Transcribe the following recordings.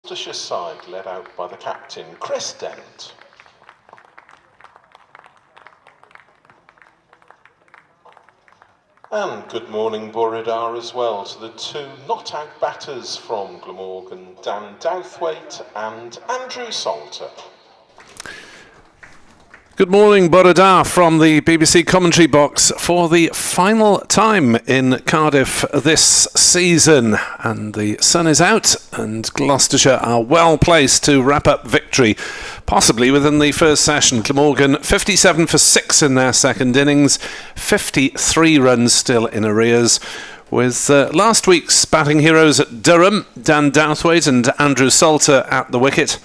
Gloucestershire side led out by the captain, Chris Dent. And good morning, Borodar, as well to the two not-out batters from Glamorgan, Dan Douthwaite and Andrew Salter. Good morning, Borodar, from the BBC commentary box for the final time in Cardiff this season. And the sun is out and Gloucestershire are well placed to wrap up victory, possibly within the first session. Glamorgan 57 for 6 in their second innings, 53 runs still in arrears, with last week's batting heroes at Durham, Dan Douthwaite and Andrew Salter at the wicket.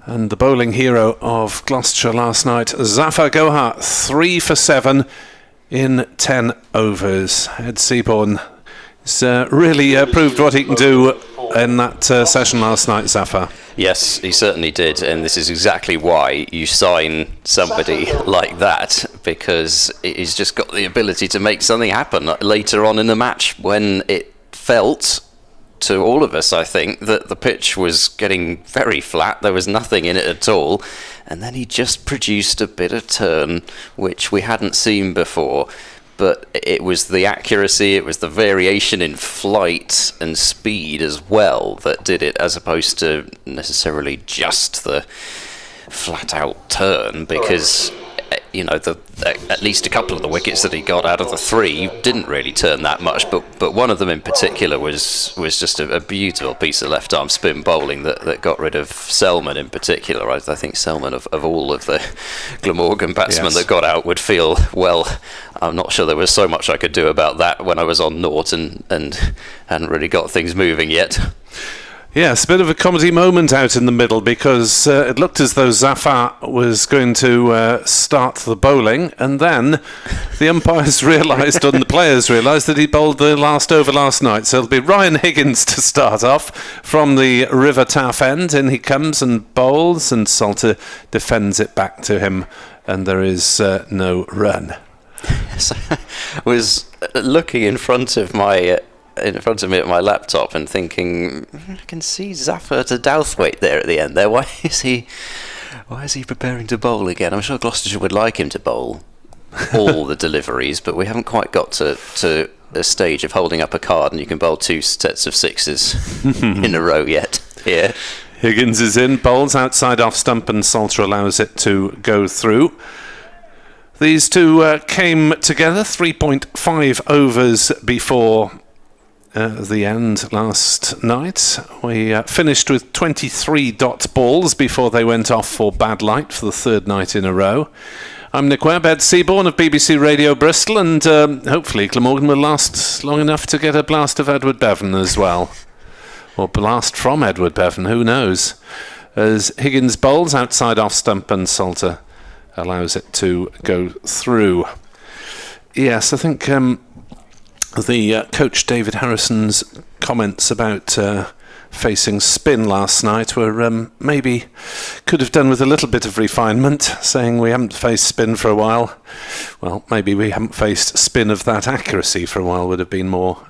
And the bowling hero of Gloucestershire last night, Zafar Gohar, 3 for 7 in 10 overs. Ed Seaborn has really proved what he can do in that session last night, Zafar. Yes, he certainly did, and this is exactly why you sign somebody like that, because he's just got the ability to make something happen later on in the match when it felt to all of us, I think, that the pitch was getting very flat. There was nothing in it at all, and then he just produced a bit of turn which we hadn't seen before. But it was the accuracy, it was the variation in flight and speed as well that did it, as opposed to necessarily just the flat out turn, because you know, at least a couple of the wickets that he got out of the 3 didn't really turn that much, but one of them in particular was just a beautiful piece of left arm spin bowling that got rid of Selman in particular. I think Selman, of all of the Glamorgan batsmen that got out, would feel, well, I'm not sure there was so much I could do about that when I was on naught and hadn't really got things moving yet. Yes, a bit of a comedy moment out in the middle, because it looked as though Zafar was going to start the bowling, and then the umpires realised, and the players realised, that he bowled the last over last night. So it'll be Ryan Higgins to start off from the River Taff end. In he comes and bowls, and Salter defends it back to him, and there is no run. So I was looking in front of me at my laptop and thinking, I can see Zafar to Douthwaite there at the end there. Why is he preparing to bowl again? I'm sure Gloucestershire would like him to bowl all the deliveries, but we haven't quite got to a stage of holding up a card and you can bowl 2 sets of 6s in a row yet. Yeah. Higgins is in, bowls outside off stump, and Salter allows it to go through. These two came together 3.5 overs before the end last night. We finished with 23 dot balls before they went off for bad light for the 3rd night in a row. I'm Nick Webb, Ed Seaborn of BBC Radio Bristol, and hopefully Glamorgan will last long enough to get a blast of Edward Bevan as well. Or blast from Edward Bevan, who knows. As Higgins bowls outside off stump and Salter allows it to go through. Yes, I think the coach David Harrison's comments about facing spin last night were maybe could have done with a little bit of refinement, saying we haven't faced spin for a while. Well, maybe we haven't faced spin of that accuracy for a while would have been more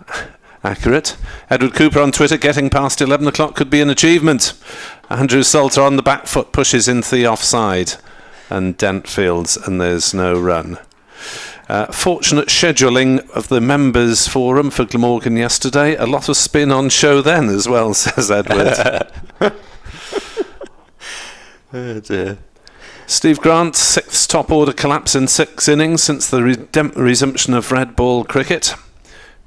accurate. Edward Cooper on Twitter, getting past 11 o'clock could be an achievement. Andrew Salter on the back foot pushes into the offside, and Dent fields, and there's no run. Fortunate scheduling of the members forum for Glamorgan yesterday. A lot of spin on show then as well, says Edward. Oh dear. Steve Grant, 6th top order collapse in 6 innings since the resumption of red ball cricket.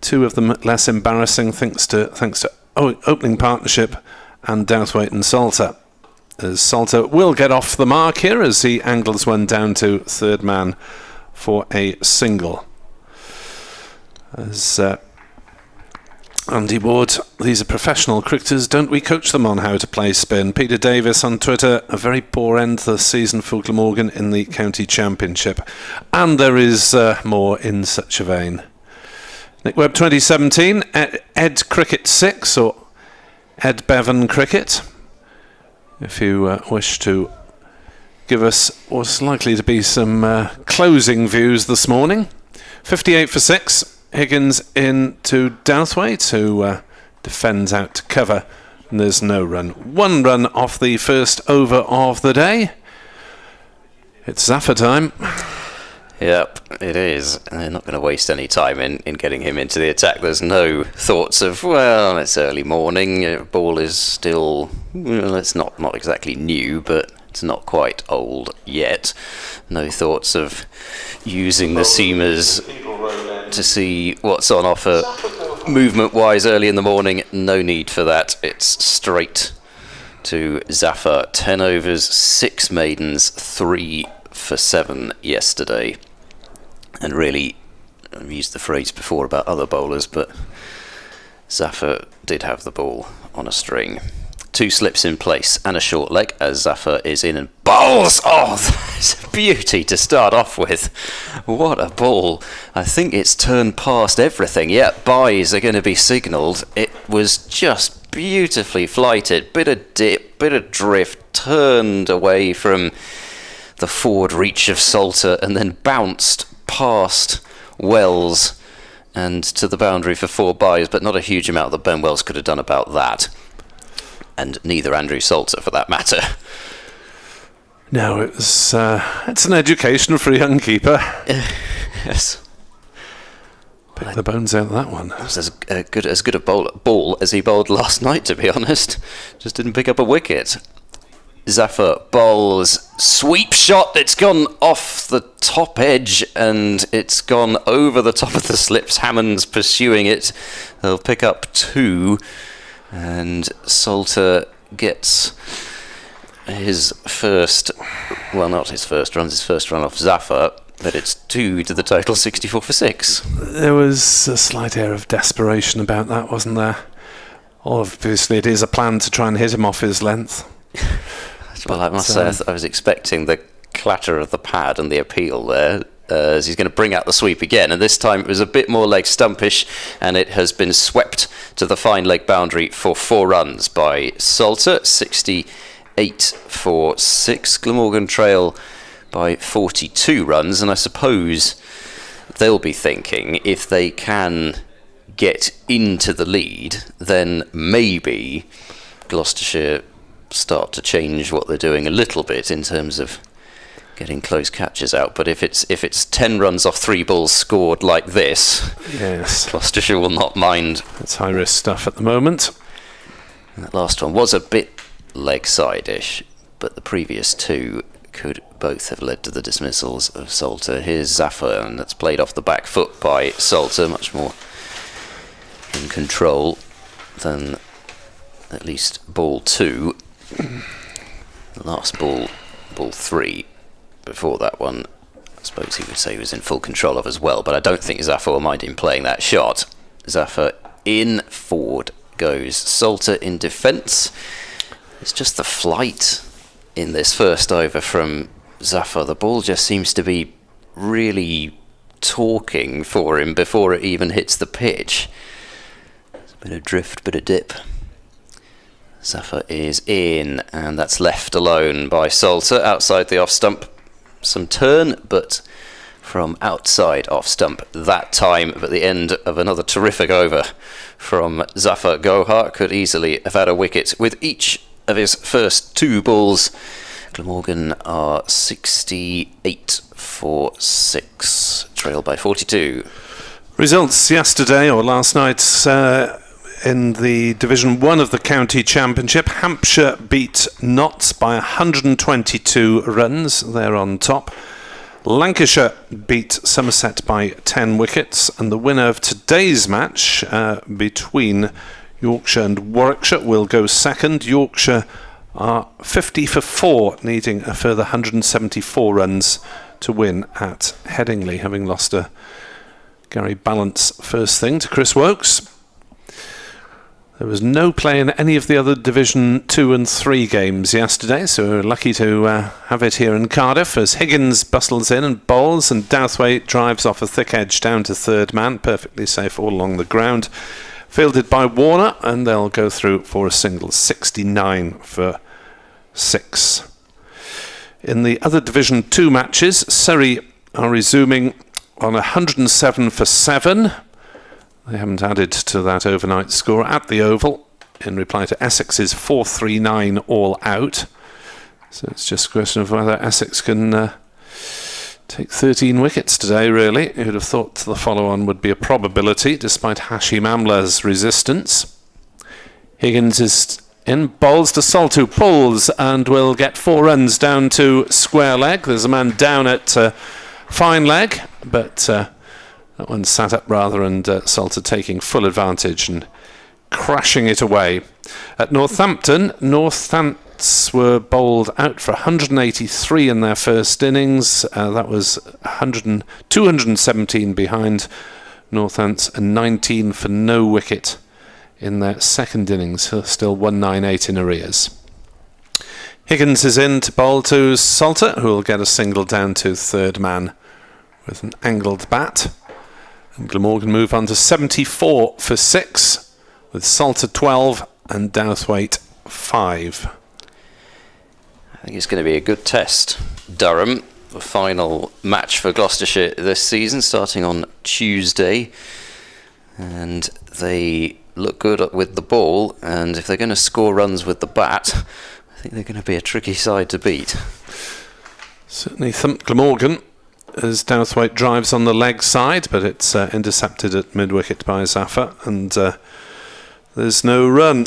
2 of them less embarrassing thanks to opening partnership and Douthwaite and Salter. As Salter will get off the mark here as he angles one down to 3rd man for a single. As Andy Ward, these are professional cricketers, don't we coach them on how to play spin? Peter Davis on Twitter, a very poor end to the season for Glamorgan in the county championship. And there is more in such a vein. Nick Webb 2017, Ed Cricket 6, or Ed Bevan Cricket. If you wish to give us what's likely to be some closing views this morning. 58 for 6, Higgins in to Douthwaite, who defends out to cover, and there's no run. 1 run off the first over of the day. It's Zafar time. Yep, it is. They're not going to waste any time in getting him into the attack. There's no thoughts of, well, it's early morning, ball is still, well, it's not exactly new, but it's not quite old yet. No thoughts of using the seamers to see what's on offer movement-wise early in the morning. No need for that. It's straight to Zafar. 10 overs, 6 maidens, 3 for 7 yesterday. And really, I've used the phrase before about other bowlers, but Zafar did have the ball on a string. 2 slips in place and a short leg as Zafar is in and bowls. Oh, that's a beauty to start off with. What a ball. I think it's turned past everything. Yeah, byes are going to be signalled. It was just beautifully flighted. Bit of dip, bit of drift, turned away from the forward reach of Salter and then bounced past Wells and to the boundary for 4 byes, but not a huge amount that Ben Wells could have done about that. And neither Andrew Salter, for that matter. No, it's an education for a young keeper. Yes. Pick the bones out of that one. It was as good a ball as he bowled last night, to be honest. Just didn't pick up a wicket. Zafar bowls, sweep shot, it's gone off the top edge and it's gone over the top of the slips. Hammond's pursuing it. They'll pick up 2. And Salter gets his first, well, not his first run, his first run off Zafar, but it's 2 to the total, 64 for 6. There was a slight air of desperation about that, wasn't there? Obviously, it is a plan to try and hit him off his length. Well, I must say, I was expecting the clatter of the pad and the appeal there. As he's going to bring out the sweep again, and this time it was a bit more leg stumpish, and it has been swept to the fine leg boundary for 4 runs by Salter. 68 for 6. Glamorgan trail by 42 runs, and I suppose they'll be thinking if they can get into the lead, then maybe Gloucestershire start to change what they're doing a little bit in terms of getting close catches out. But if it's 10 runs off 3 balls scored like this, yes, Gloucestershire will not mind. It's high risk stuff at the moment. And that last one was a bit leg side-ish, but the previous 2 could both have led to the dismissals of Salter. Here's Zafar, and that's played off the back foot by Salter, much more in control than at least ball 2. The last ball 3. Before that one, I suppose he would say he was in full control of as well, but I don't think Zafar will mind him playing that shot. Zafar in, forward goes Salter in defence. It's just the flight in this first over from Zafar. The ball just seems to be really talking for him before it even hits the pitch. There's a bit of drift, bit of dip. Zafar is in, and that's left alone by Salter outside the off stump. Some turn, but from outside off stump that time. But the end of another terrific over from Zafar. Gohar could easily have had a wicket with each of his first 2 balls. Glamorgan are 68 for 6, trailed by 42. Results yesterday or last night in the Division 1 of the County Championship. Hampshire beat Notts by 122 runs. They're on top. Lancashire beat Somerset by 10 wickets. And the winner of today's match between Yorkshire and Warwickshire will go second. Yorkshire are 50 for 4, needing a further 174 runs to win at Headingley, having lost a Gary Balance first thing to Chris Wokes. There was no play in any of the other Division 2 and 3 games yesterday, so we're lucky to have it here in Cardiff as Higgins bustles in and bowls, and Douthwaite drives off a thick edge down to third man, perfectly safe all along the ground. Fielded by Warner, and they'll go through for a single. 69 for 6. In the other Division 2 matches, Surrey are resuming on 107 for 7. They haven't added to that overnight score at the Oval in reply to Essex's 439 all out. So it's just a question of whether Essex can take 13 wickets today, really. You'd have thought the follow-on would be a probability, despite Hashim Amla's resistance. Higgins is in, bowls to Salt, who pulls and will get 4 runs down to square leg. There's a man down at fine leg, but that one sat up rather, and Salter taking full advantage and crashing it away. At Northampton, Northants were bowled out for 183 in their first innings. That was 217 behind Northants, and 19 for no wicket in their second innings. Still 198 in arrears. Higgins is in to bowl to Salter, who will get a single down to third man with an angled bat. And Glamorgan move on to 74 for 6, with Salter 12 and Douthwaite 5. I think it's going to be a good test. Durham, the final match for Gloucestershire this season, starting on Tuesday. And they look good with the ball, and if they're going to score runs with the bat, I think they're going to be a tricky side to beat. Certainly thumped Glamorgan as Douthwaite drives on the leg side, but it's intercepted at mid-wicket by Zafar, and there's no run.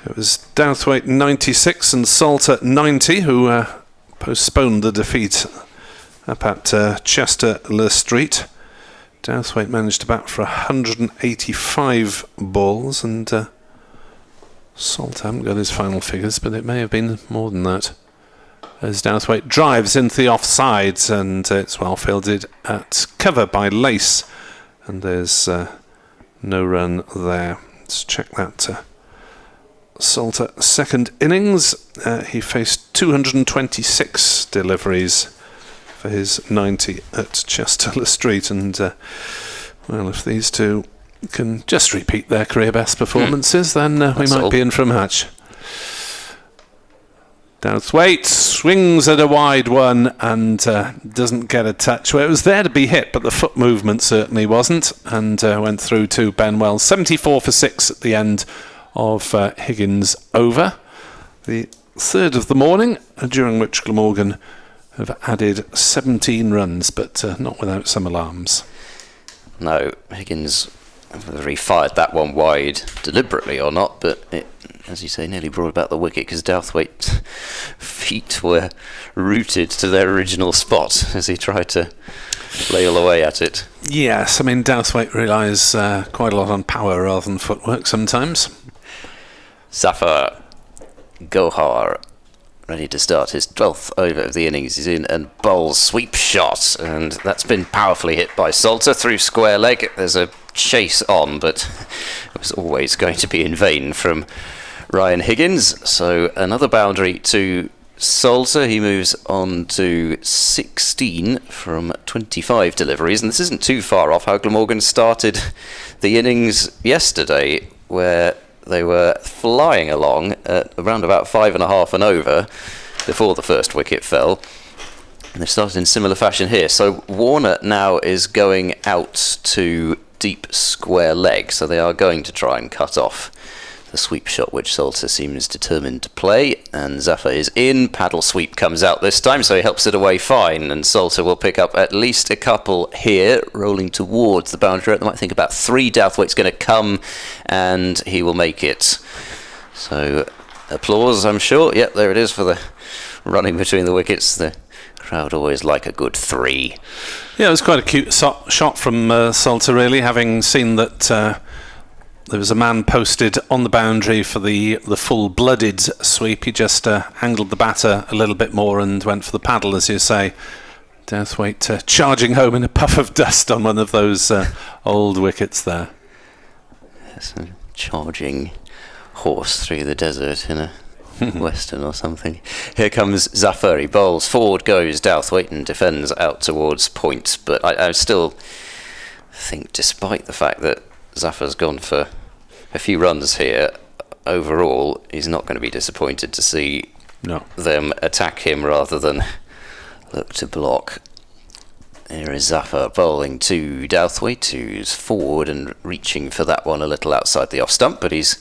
It was Douthwaite 96 and Salter 90 who postponed the defeat up at Chester Le Street. Douthwaite managed to bat for 185 balls, and Salter haven't got his final figures, but it may have been more than that. As Douthwaite drives into the offsides, and it's well fielded at cover by Lace, and there's no run there. Let's check that. Salter second innings, he faced 226 deliveries for his 90 at Chester Le Street, and well, if these two can just repeat their career best performances, then we might be in for a match. Douthwaite swings at a wide one and doesn't get a touch. Well, it was there to be hit, but the foot movement certainly wasn't, and went through to Ben Wells. 74 for 6 at the end of Higgins' over. The third of the morning, during which Glamorgan have added 17 runs, but not without some alarms. No, Higgins, whether he fired that one wide deliberately or not, but it, as you say, nearly brought about the wicket, because Douthwaite's feet were rooted to their original spot as he tried to flail away at it. Yes, I mean, Douthwaite relies quite a lot on power rather than footwork sometimes. Zafar Gohar, ready to start his 12th over of the innings. He's in and bowls sweep shot, and that's been powerfully hit by Salter through square leg. There's a chase on, but it was always going to be in vain from Ryan Higgins. So another boundary to Salter. He moves on to 16 from 25 deliveries, and this isn't too far off how Glamorgan started the innings yesterday, where they were flying along at around about 5.5 and over before the first wicket fell. And they've started in similar fashion here. So Warner now is going out to deep square leg, so they are going to try and cut off the sweep shot, which Salter seems determined to play. And Zafar is in. Paddle sweep comes out this time, so he helps it away fine, and Salter will pick up at least a couple here, rolling towards the boundary. They might think about 3. Douthwaite's going to come, and he will make it. So applause, I'm sure. Yep, there it is for the running between the wickets. The crowd always like a good 3. Yeah, it was quite a cute shot from Salter, really, having seen that there was a man posted on the boundary for the full-blooded sweep. He just angled the batter a little bit more and went for the paddle, as you say. Douthwaite charging home in a puff of dust on one of those old wickets there. Yes, a charging horse through the desert in a western or something. Here comes Zafar. He bowls. Forward goes Douthwaite and defends out towards point. But I still think, despite the fact that Zafar's gone for a few runs here, overall he's not going to be disappointed to see them attack him rather than look to block. Here is Zafar bowling to Douthwaite, who's forward and reaching for that one a little outside the off stump, but he's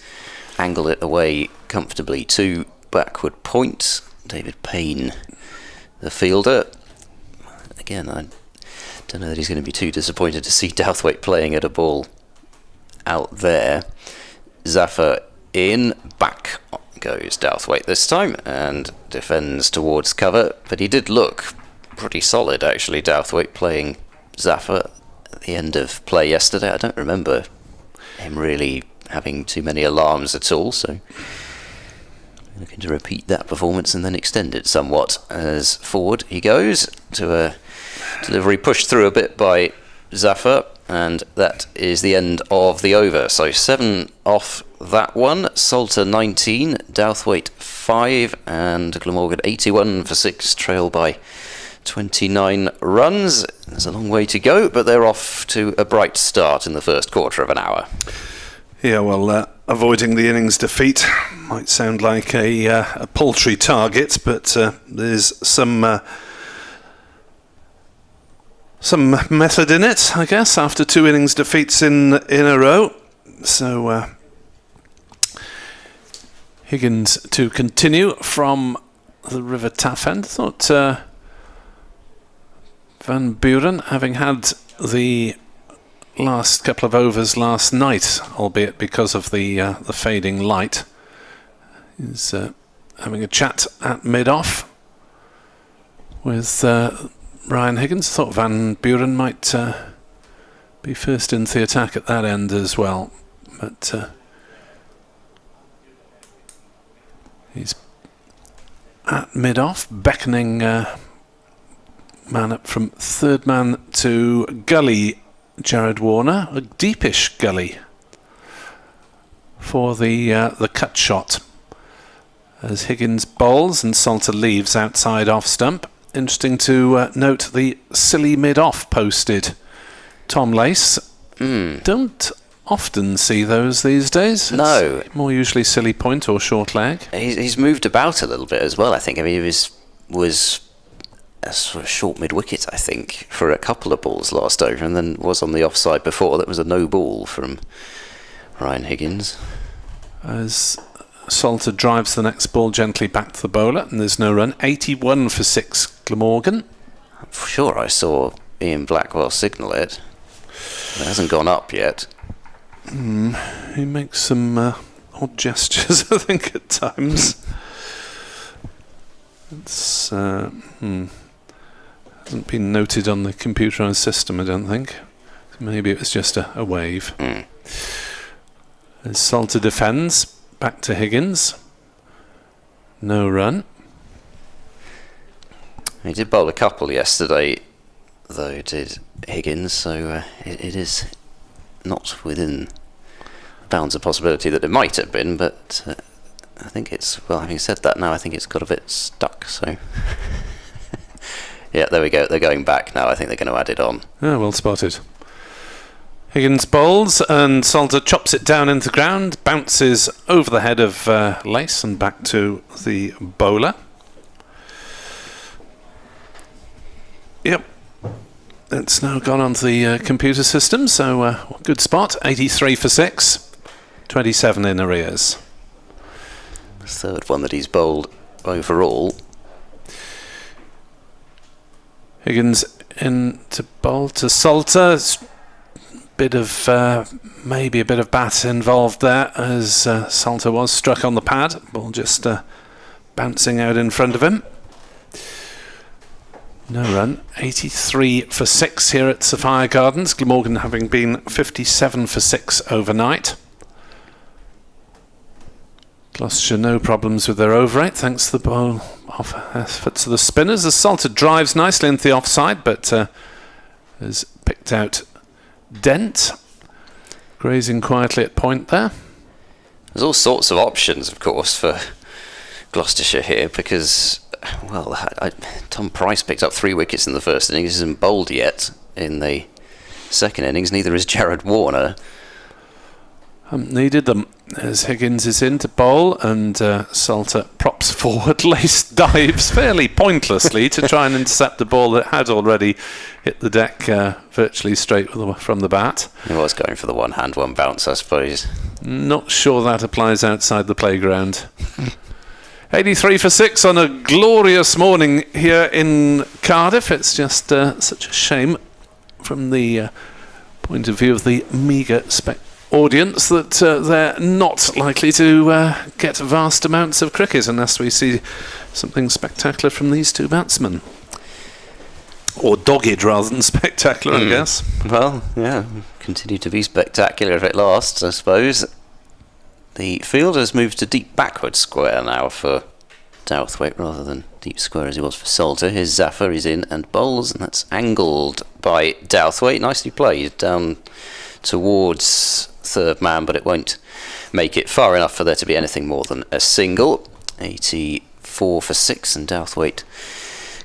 angled it away comfortably to backward point. David Payne, the fielder. Again, I don't know that he's going to be too disappointed to see Douthwaite playing at a ball out there. Zafar in, back goes Douthwaite this time, and defends towards cover, but he did look pretty solid actually, Douthwaite, playing Zafar at the end of play yesterday. I don't remember him really having too many alarms at all, so looking to repeat that performance and then extend it somewhat. As forward he goes to a delivery pushed through a bit by Zafar, and that is the end of the over. So 7 off that one. Salter 19, Douthwaite 5, and Glamorgan 81 for 6, trail by 29 runs. There's a long way to go, but they're off to a bright start in the first quarter of an hour. Yeah, well, avoiding the innings defeat might sound like a paltry target, but there's some method in it, I guess, after 2 innings defeats in a row. So Higgins to continue from the River Taff-end. Thought Van Buren, having had the last couple of overs last night, albeit because of the fading light, is having a chat at mid-off with Ryan Higgins. Thought Van Buren might be first into the attack at that end as well, but he's at mid-off, beckoning man up from third man to gully. Jared Warner, a deepish gully for the cut shot as Higgins bowls and Salter leaves outside off stump. Interesting to note the silly mid-off posted. Tom Lace. Don't often see those these days. No. It's more usually silly point or short leg. He's moved about a little bit as well, I think. I mean, he was a sort of short mid-wicket, I think, for a couple of balls last over, and then was on the offside before. That was a no ball from Ryan Higgins. As Salter drives the next ball gently back to the bowler, and there's no run. 81 for 6, Glamorgan. I'm sure I saw Ian Blackwell signal it. It hasn't gone up yet. He makes some odd gestures, I think, at times. It's hasn't been noted on the computerized system, I don't think. Maybe it was just a wave. As Salter defends, back to Higgins. No run. He did bowl a couple yesterday, though, did Higgins, so it is not within bounds of possibility that it might have been, but I think it's, well, having said that now, I think it's got a bit stuck, so... Yeah, there we go. They're going back now. I think they're going to add it on. Oh, well spotted. Higgins bowls and Salter chops it down into the ground, bounces over the head of Lace and back to the bowler. Yep. It's now gone onto the computer system, so good spot. 83 for 6, 27 in arrears. The third one that he's bowled overall. Higgins in to bowl to Salter. Bit of maybe a bit of bat involved there as Salter was struck on the pad. Ball just bouncing out in front of him. No run. 83 for 6 here at Sophia Gardens. Glamorgan having been 57 for 6 overnight. Gloucestershire no problems with their over 8 thanks to the ball off efforts of the spinners. As Salter drives nicely into the offside, but has picked out Dent, grazing quietly at point there. There's all sorts of options, of course, for Gloucestershire here because, well, Tom Price picked up 3 wickets in the first innings. He isn't bowled yet in the second innings. Neither is Jared Warner. Needed them as Higgins is in to bowl, and Salter props forward, lace dives fairly pointlessly to try and intercept the ball that had already hit the deck virtually straight from the bat. He was going for the one hand, one bounce, I suppose. Not sure that applies outside the playground. 83 for 6 on a glorious morning here in Cardiff. It's just such a shame from the point of view of the meagre audience that they're not likely to get vast amounts of cricket unless we see something spectacular from these two batsmen. Or dogged rather than spectacular, I guess. Well, yeah, continue to be spectacular if it lasts, I suppose. The field has moved to deep backward square now for Douthwaite rather than deep square as he was for Salter. Here's Zafar, he's in and bowls, and that's angled by Douthwaite. Nicely played down towards third man, but it won't make it far enough for there to be anything more than a single. 84 for 6, and Douthwaite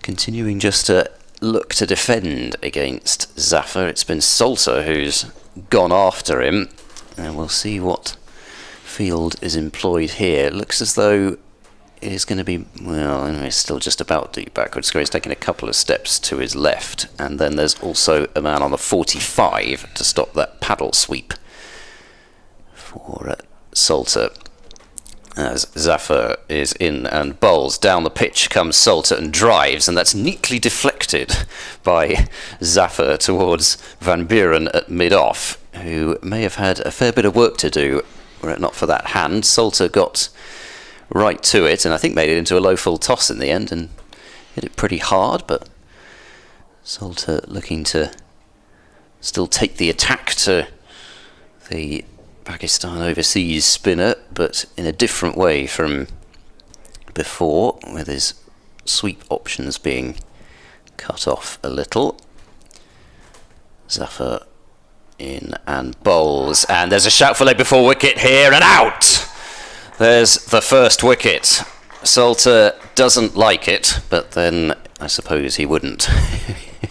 continuing just to look to defend against Zafar. It's been Salter who's gone after him, and we'll see what field is employed here. It looks as though it is going to be, well, anyway, still just about deep backward square. He's taking a couple of steps to his left, and then there's also a man on the 45 to stop that paddle sweep for Salter. As Zafar is in and bowls, down the pitch comes Salter and drives, and that's neatly deflected by Zafar towards Van Buren at mid-off, who may have had a fair bit of work to do were it not for that hand. Salter got right to it, and I think made it into a low full toss in the end and hit it pretty hard, but Salter looking to still take the attack to the Pakistan overseas spinner, but in a different way from before, with his sweep options being cut off a little. Zafar in and bowls, and there's a shout for leg before wicket here, and out! There's the first wicket. Salter doesn't like it, but then I suppose he wouldn't.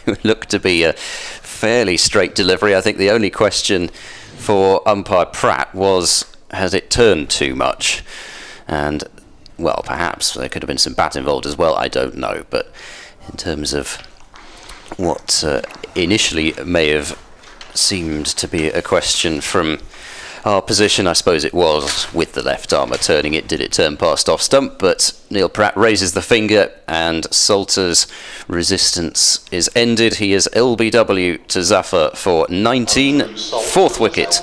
It looked to be a fairly straight delivery. I think the only question for umpire Pratt was, has it turned too much? And, well, perhaps there could have been some bat involved as well, I don't know. But in terms of what initially may have seemed to be a question from our position, I suppose it was with the left armour turning it. Did it turn past off stump? But Neil Pratt raises the finger, and Salter's resistance is ended. He is LBW to Zafar for 19. Fourth wicket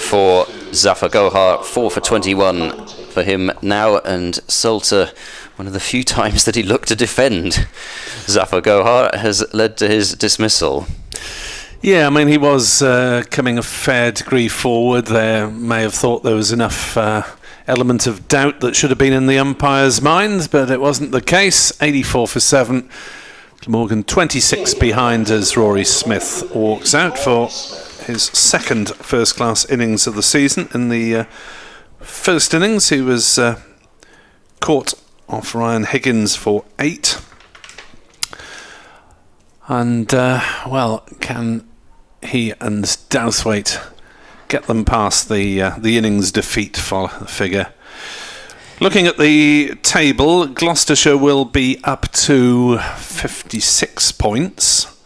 for Zafar Gohar, 4 for 21 for him now, and Salter, one of the few times that he looked to defend Zafar Gohar, has led to his dismissal. Yeah, I mean, he was coming a fair degree forward. They may have thought there was enough element of doubt that should have been in the umpire's mind, but it wasn't the case. 84 for 7. Glamorgan 26 behind as Rory Smith walks out for his second first-class innings of the season. In the first innings, he was caught off Ryan Higgins for 8. And, well, can he and Douthwaite get them past the innings defeat figure? Looking at the table, Gloucestershire will be up to 56 points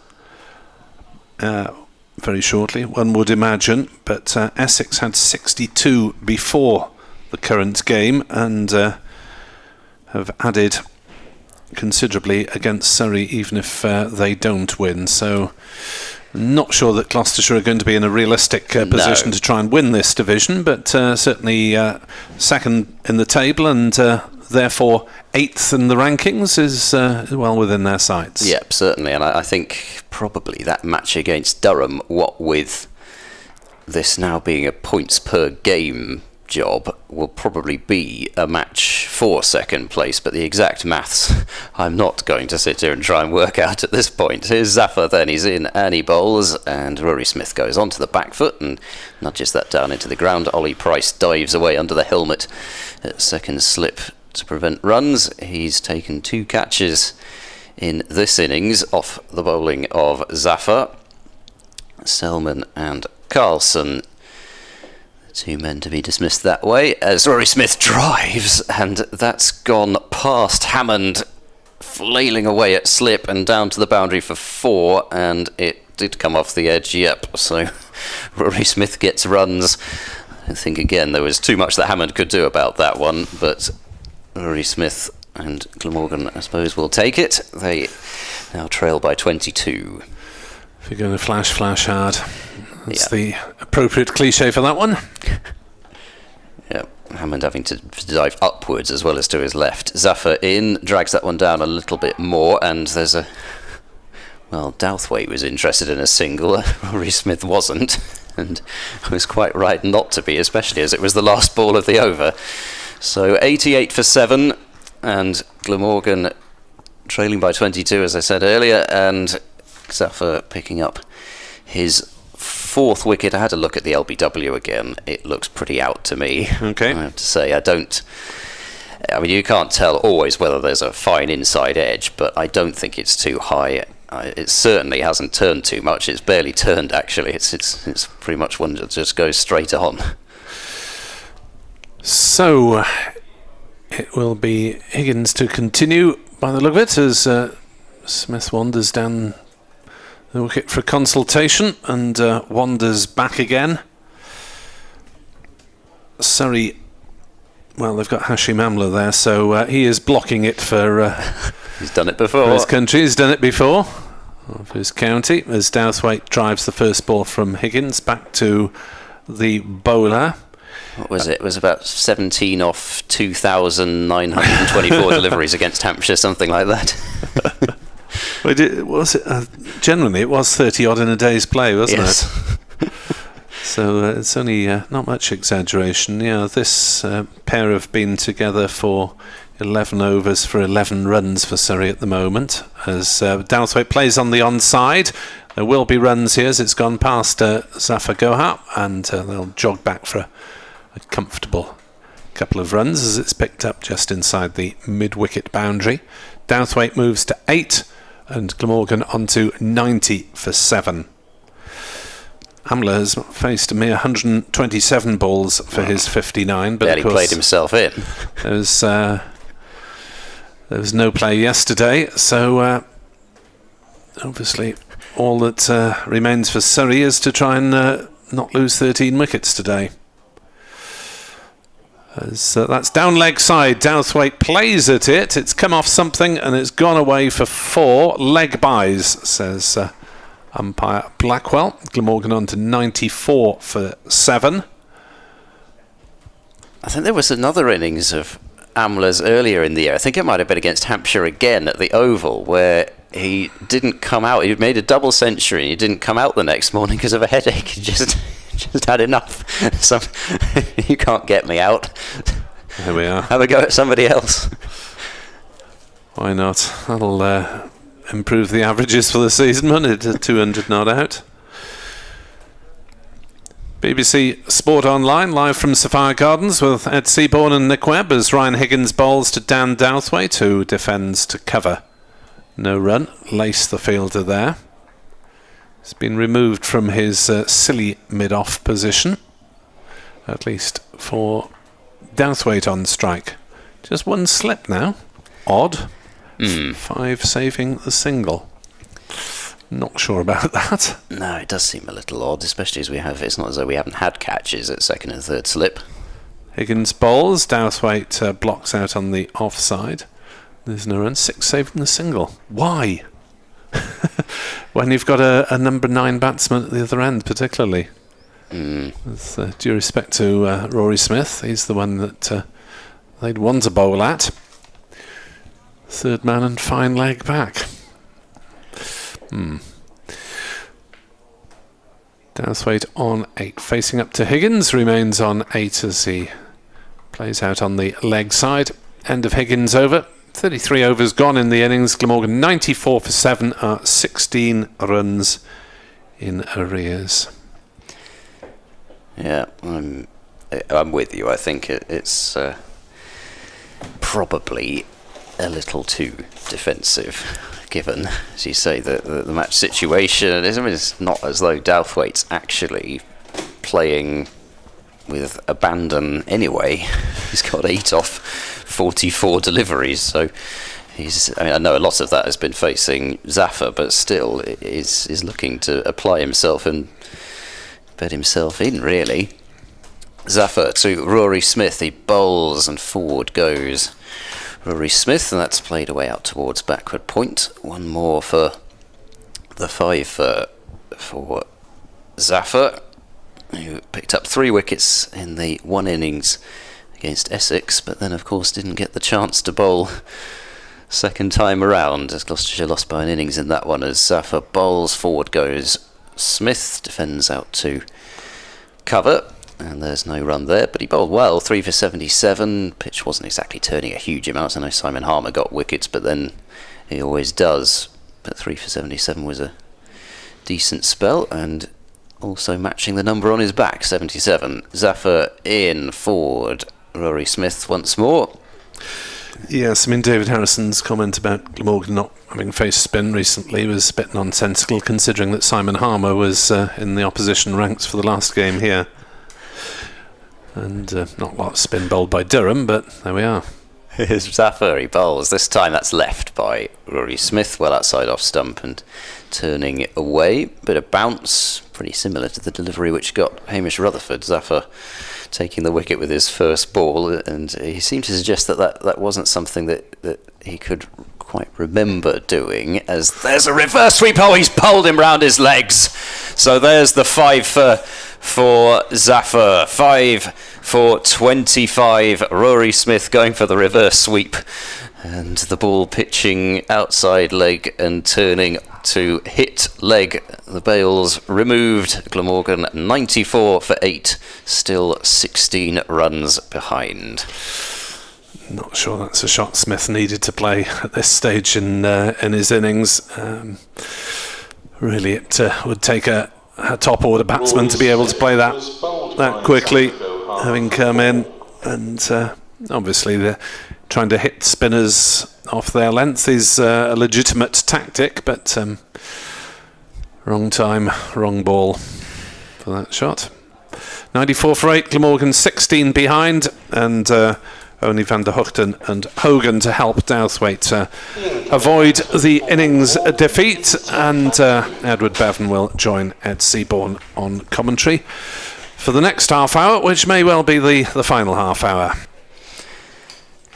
very shortly, one would imagine, but Essex had 62 before the current game and have added considerably against Surrey, even if they don't win. So not sure that Gloucestershire are going to be in a realistic position to try and win this division, but certainly second in the table and therefore 8th in the rankings is well within their sights. Yep, certainly, and I think probably that match against Durham, what with this now being a points per game job, will probably be a match for second place, but the exact maths I'm not going to sit here and try and work out at this point. Here's Zafar, then he's in and he bowls, and Rory Smith goes onto the back foot and nudges that down into the ground. Ollie Price dives away under the helmet at second slip to prevent runs. He's taken 2 catches in this innings off the bowling of Zafar. Selman and Carlson, 2 men to be dismissed that way as Rory Smith drives, and that's gone past Hammond, flailing away at slip and down to the boundary for 4, and it did come off the edge, yep. So Rory Smith gets runs. I think again there was too much that Hammond could do about that one, but Rory Smith and Glamorgan, I suppose, will take it. They now trail by 22. If you're going to flash hard, that's the appropriate cliche for that one. Yeah, Hammond having to dive upwards as well as to his left. Zafar in, drags that one down a little bit more, and there's a... Well, Douthwaite was interested in a single, Rory Smith wasn't, and was quite right not to be, especially as it was the last ball of the over. So 88 for 7, and Glamorgan trailing by 22, as I said earlier, and Zafar picking up his 4th wicket. I had a look at the LBW again. It looks pretty out to me. Okay. I have to say, I mean, you can't tell always whether there's a fine inside edge, but I don't think it's too high. It certainly hasn't turned too much. It's barely turned, actually. It's pretty much one that just goes straight on. So it will be Higgins to continue by the look of it, as Smith wanders down the wicket for consultation and wanders back again. Surrey, well, they've got Hashim Amla there, so he is blocking it for... He's done it before. For his country, he's done it before. Of his county, as Douthwaite drives the first ball from Higgins back to the bowler. What was it? It was about 17 off 2,924 deliveries against Hampshire, something like that. Generally, it was 30 odd in a day's play, wasn't Yes. it? So it's only not much exaggeration. Yeah, this pair have been together for 11 overs for 11 runs for Surrey at the moment, as Douthwaite plays on the onside. There will be runs here as it's gone past Zafar Gohar, and they'll jog back for a comfortable couple of runs as it's picked up just inside the mid-wicket boundary. Douthwaite moves to 8 and Glamorgan onto 90 for 7. Amla has faced a mere 127 balls for his 59, but barely of course played himself in. There was no play yesterday, so obviously all that remains for Surrey is to try and not lose 13 wickets today. That's down leg side. Douthwaite plays at it. It's come off something and it's gone away for 4. Leg byes, says umpire Blackwell. Glamorgan on to 94 for 7. I think there was another innings of Amla's earlier in the year. I think it might have been against Hampshire again at the Oval, where he didn't come out. He made a double century and he didn't come out the next morning because of a headache. He just had enough. You can't get me out. Here we are. Have a go at somebody else. Why not? That'll improve the averages for the season, won't it? 200 not out. BBC Sport Online, live from Sapphire Gardens with Ed Seaborn and Nick Webb, as Ryan Higgins bowls to Dan Douthwaite, who defends to cover. No run. Lace the fielder there. He's been removed from his silly mid-off position, at least for Douthwaite on strike. Just one slip now. Odd. 5 saving the single. Not sure about that. No, it does seem a little odd, especially as it's not as though we haven't had catches at second and third slip. Higgins bowls. Douthwaite blocks out on the offside. There's no run. 6 saving the single. Why? When you've got a number 9 batsman at the other end, particularly. With due respect to Rory Smith, he's the one that they'd want to bowl at. Third man and fine leg back. Douthwaite on 8, facing up to Higgins, remains on 8 as he plays out on the leg side. End of Higgins over. 33 overs gone in the innings. Glamorgan 94 for 7 are 16 runs in arrears. Yeah, I'm with you. I think it's probably a little too defensive, given, as you say, the match situation. It's not as though Douthwaite's actually playing with abandon anyway. He's got 8 off 44 deliveries, so I know a lot of that has been facing Zafar, but still is looking to apply himself and bed himself in, really. Zafar to Rory Smith. He bowls and forward goes Rory Smith, and that's played away out towards backward point. One more for the 5 for Zafar, who picked up 3 wickets in the 1 innings against Essex, but then of course didn't get the chance to bowl second time around, as Gloucestershire lost by an innings in that one, as Zafar bowls, forward goes Smith, defends out to cover, and there's no run there, but he bowled well, 3 for 77. Pitch wasn't exactly turning a huge amount. I know Simon Harmer got wickets, but then he always does, but 3 for 77 was a decent spell, and also matching the number on his back, 77. Zafar in, forward Rory Smith once more. Yes, I mean, David Harrison's comment about Glamorgan not having faced spin recently was a bit nonsensical, considering that Simon Harmer was in the opposition ranks for the last game here. And not a lot of spin bowled by Durham, but there we are. Here's Zafar, he bowls. This time that's left by Rory Smith, well outside off stump and turning away. Bit of bounce, pretty similar to the delivery which got Hamish Rutherford. Zafar taking the wicket with his first ball, and he seemed to suggest that wasn't something that he could quite remember doing, as there's a reverse sweep. Oh, he's pulled him round his legs. So there's the 5 for Zafar. 5 for 25. Rory Smith going for the reverse sweep, and the ball pitching outside leg and turning to hit leg. The bails removed. Glamorgan 94 for 8, still 16 runs behind. Not sure that's a shot Smith needed to play at this stage in his innings. Really, it would take a top order batsman to be able to play that quickly, having come in, and obviously they're trying to hit spinners off their length is a legitimate tactic, but wrong time, wrong ball for that shot. 94 for 8, Glamorgan 16 behind, and only Van der Hoogten and Hogan to help Douthwaite avoid the innings defeat, and Edward Bevan will join Ed Seaborn on commentary for the next half hour, which may well be the final half hour.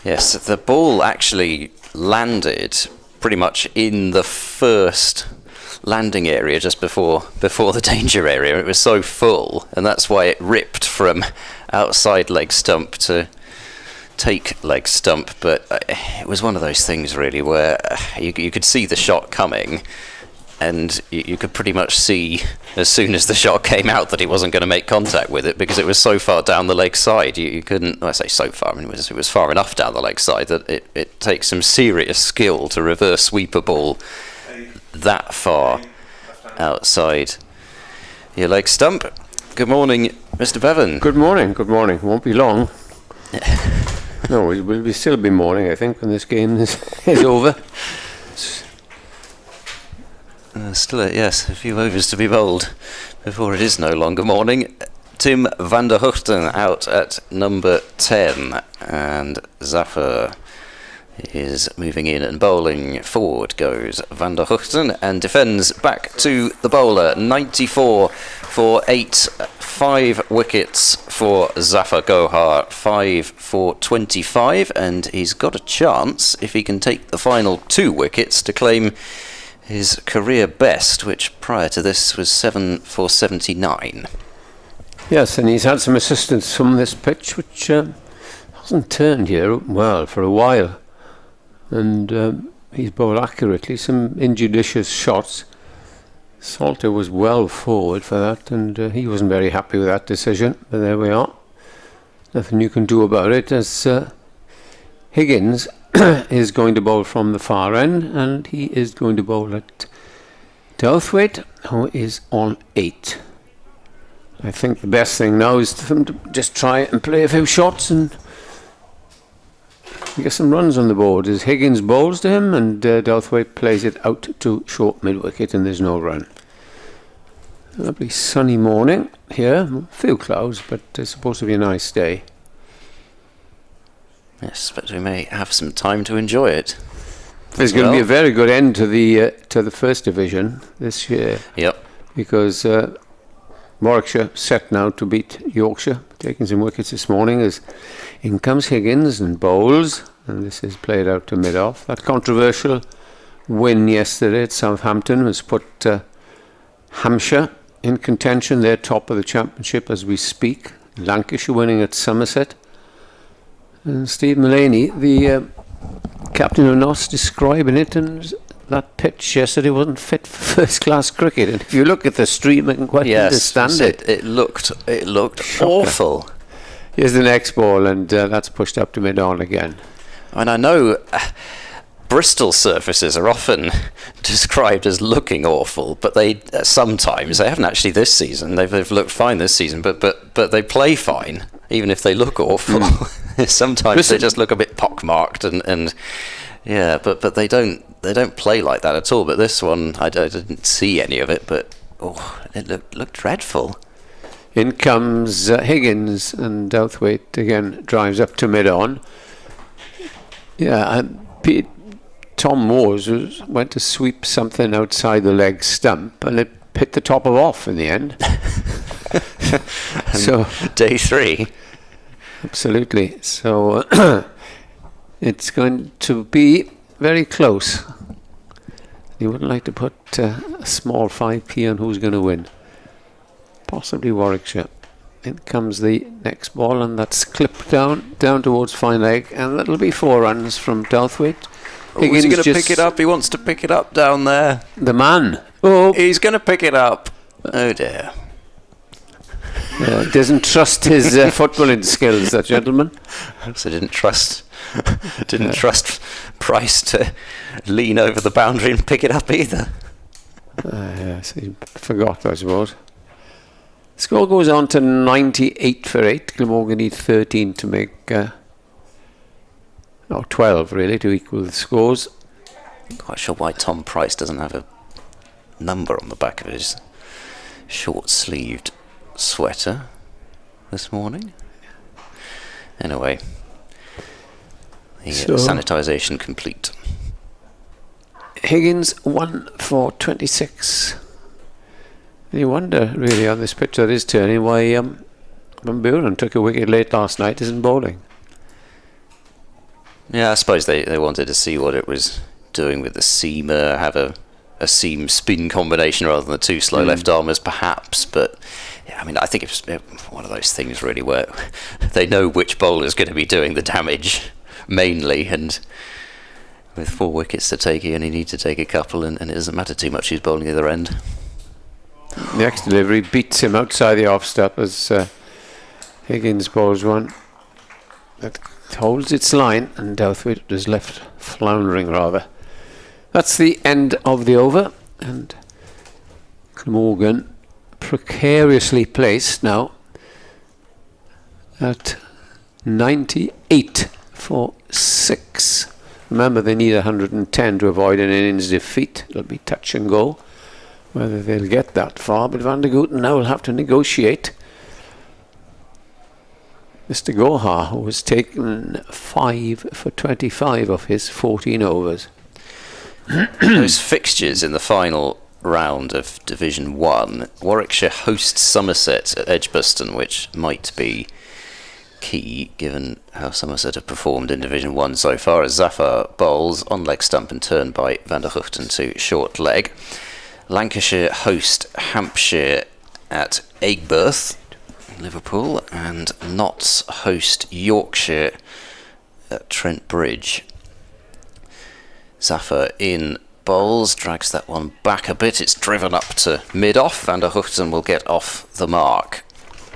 Yes, the ball actually landed pretty much in the first landing area just before the danger area. It was so full, and that's why it ripped from outside leg stump to take leg stump. But it was one of those things really where you could see the shot coming, and you could pretty much see as soon as the shot came out that he wasn't going to make contact with it, because it was so far down the leg side. You couldn't, well, I say so far, I mean it was far enough down the leg side that it takes some serious skill to reverse sweep a ball that far outside your leg stump. Good morning, Mr. Bevan. Good morning, won't be long. No, it will still be morning, I think, when this game is over. Still, yes, a few overs to be bowled before it is no longer morning. Tim van der Hoogten out at number 10, and Zafar is moving in and bowling. Forward goes Van der Hoogten and defends back to the bowler. 94 for 8, 5 wickets for Zafar Gohar, 5 for 25, and he's got a chance, if he can take the final 2 wickets, to claim his career best, which prior to this was 7 for 79. Yes, and he's had some assistance from this pitch, which hasn't turned here well for a while. And he's bowled accurately, some injudicious shots. Salter was well forward for that, and he wasn't very happy with that decision, but there we are. Nothing you can do about it, as Higgins is going to bowl from the far end, and he is going to bowl at Douthwaite, who is on 8. I think the best thing now is for him to just try and play a few shots and get some runs on the board, as Higgins bowls to him and Douthwaite plays it out to short mid-wicket, and there's no run. Lovely sunny morning here. A few clouds, but it's supposed to be a nice day. Yes, but we may have some time to enjoy it. There's going to be a very good end to the First Division this year. Yep. Because Warwickshire set now to beat Yorkshire, taking some wickets this morning. As in comes Higgins and bowls, and this is played out to mid-off. That controversial win yesterday at Southampton has put Hampshire in contention. They're top of the championship as we speak. Lancashire winning at Somerset. And Steve Mullaney, the captain of NOS, describing it, and that pitch yesterday wasn't fit for first-class cricket. And if you look at the stream, I can quite understand it. It looked awful. Here's the next ball, and that's pushed up to mid-on again. And I know Bristol surfaces are often described as looking awful, but they sometimes, they haven't actually this season, they've looked fine this season, but they play fine, even if they look awful. Sometimes they just look a bit pockmarked, and yeah, but they don't play like that at all. But this one, I didn't see any of it, but it looked dreadful. In comes Higgins, and Douthwaite again drives up to mid-on. Yeah, Tom Moores went to sweep something outside the leg stump, and it hit the top of off in the end. So day 3. Absolutely. So it's going to be very close. You wouldn't like to put a small 5p on who's going to win. Possibly Warwickshire. In comes the next ball, and that's clipped down towards fine leg, and that'll be 4 runs from Douthwaite. Is he going to pick it up? He wants to pick it up down there. The man. Oh, he's going to pick it up. Oh dear. Doesn't trust his footballing skills, that gentleman. So didn't trust Price to lean over the boundary and pick it up either. Yes, he forgot, I suppose. Score goes on to 98 for 8. Glamorgan need 13 to make 12 really to equal the scores. Quite sure why Tom Price doesn't have a number on the back of his short-sleeved sweater this morning. Anyway, the sanitisation complete. Higgins 1 for 26. And you wonder really on this pitch that is turning why Van Buren took a wicket late last night isn't bowling. Yeah, I suppose they wanted to see what it was doing with the seamer, have a seam spin combination rather than the 2 slow left armers perhaps, but yeah, I mean, I think it's one of those things really where they know which bowler is going to be doing the damage mainly, and with 4 wickets to take, he only needs to take a couple, and it doesn't matter too much who's bowling the other end. Next delivery beats him outside the off stop as Higgins bowls one that holds its line, and Douthwaite is left floundering rather. That's the end of the over, and Glamorgan precariously placed now at 98 for 6. Remember, they need 110 to avoid an innings defeat. It'll be touch and go whether they'll get that far, but Van der Gooten now will have to negotiate. Mr. Gohar, who has taken 5 for 25 of his 14 overs. Those fixtures in the final round of Division 1, Warwickshire hosts Somerset at Edgbaston, which might be key given how Somerset have performed in Division 1 so far, as Zafar bowls on leg stump and turned by Van der Gooten to short leg. Lancashire host Hampshire at Aigburth, Liverpool, and Notts host Yorkshire at Trent Bridge. Zafar in bowls, drags that one back a bit, it's driven up to mid-off. Van der Gooten will get off the mark.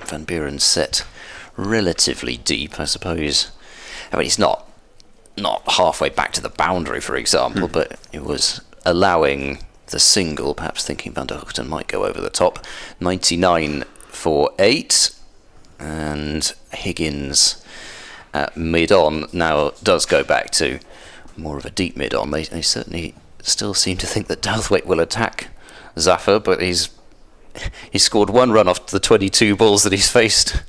Van Buren set relatively deep, I suppose. I mean, he's not halfway back to the boundary, for example, but it was allowing the single, perhaps thinking Van der Gooten might go over the top. 99 for 8, and Higgins at mid-on now does go back to more of a deep mid-on. They certainly still seem to think that Douthwaite will attack Zafar, but he's He scored 1 run off the 22 balls that he's faced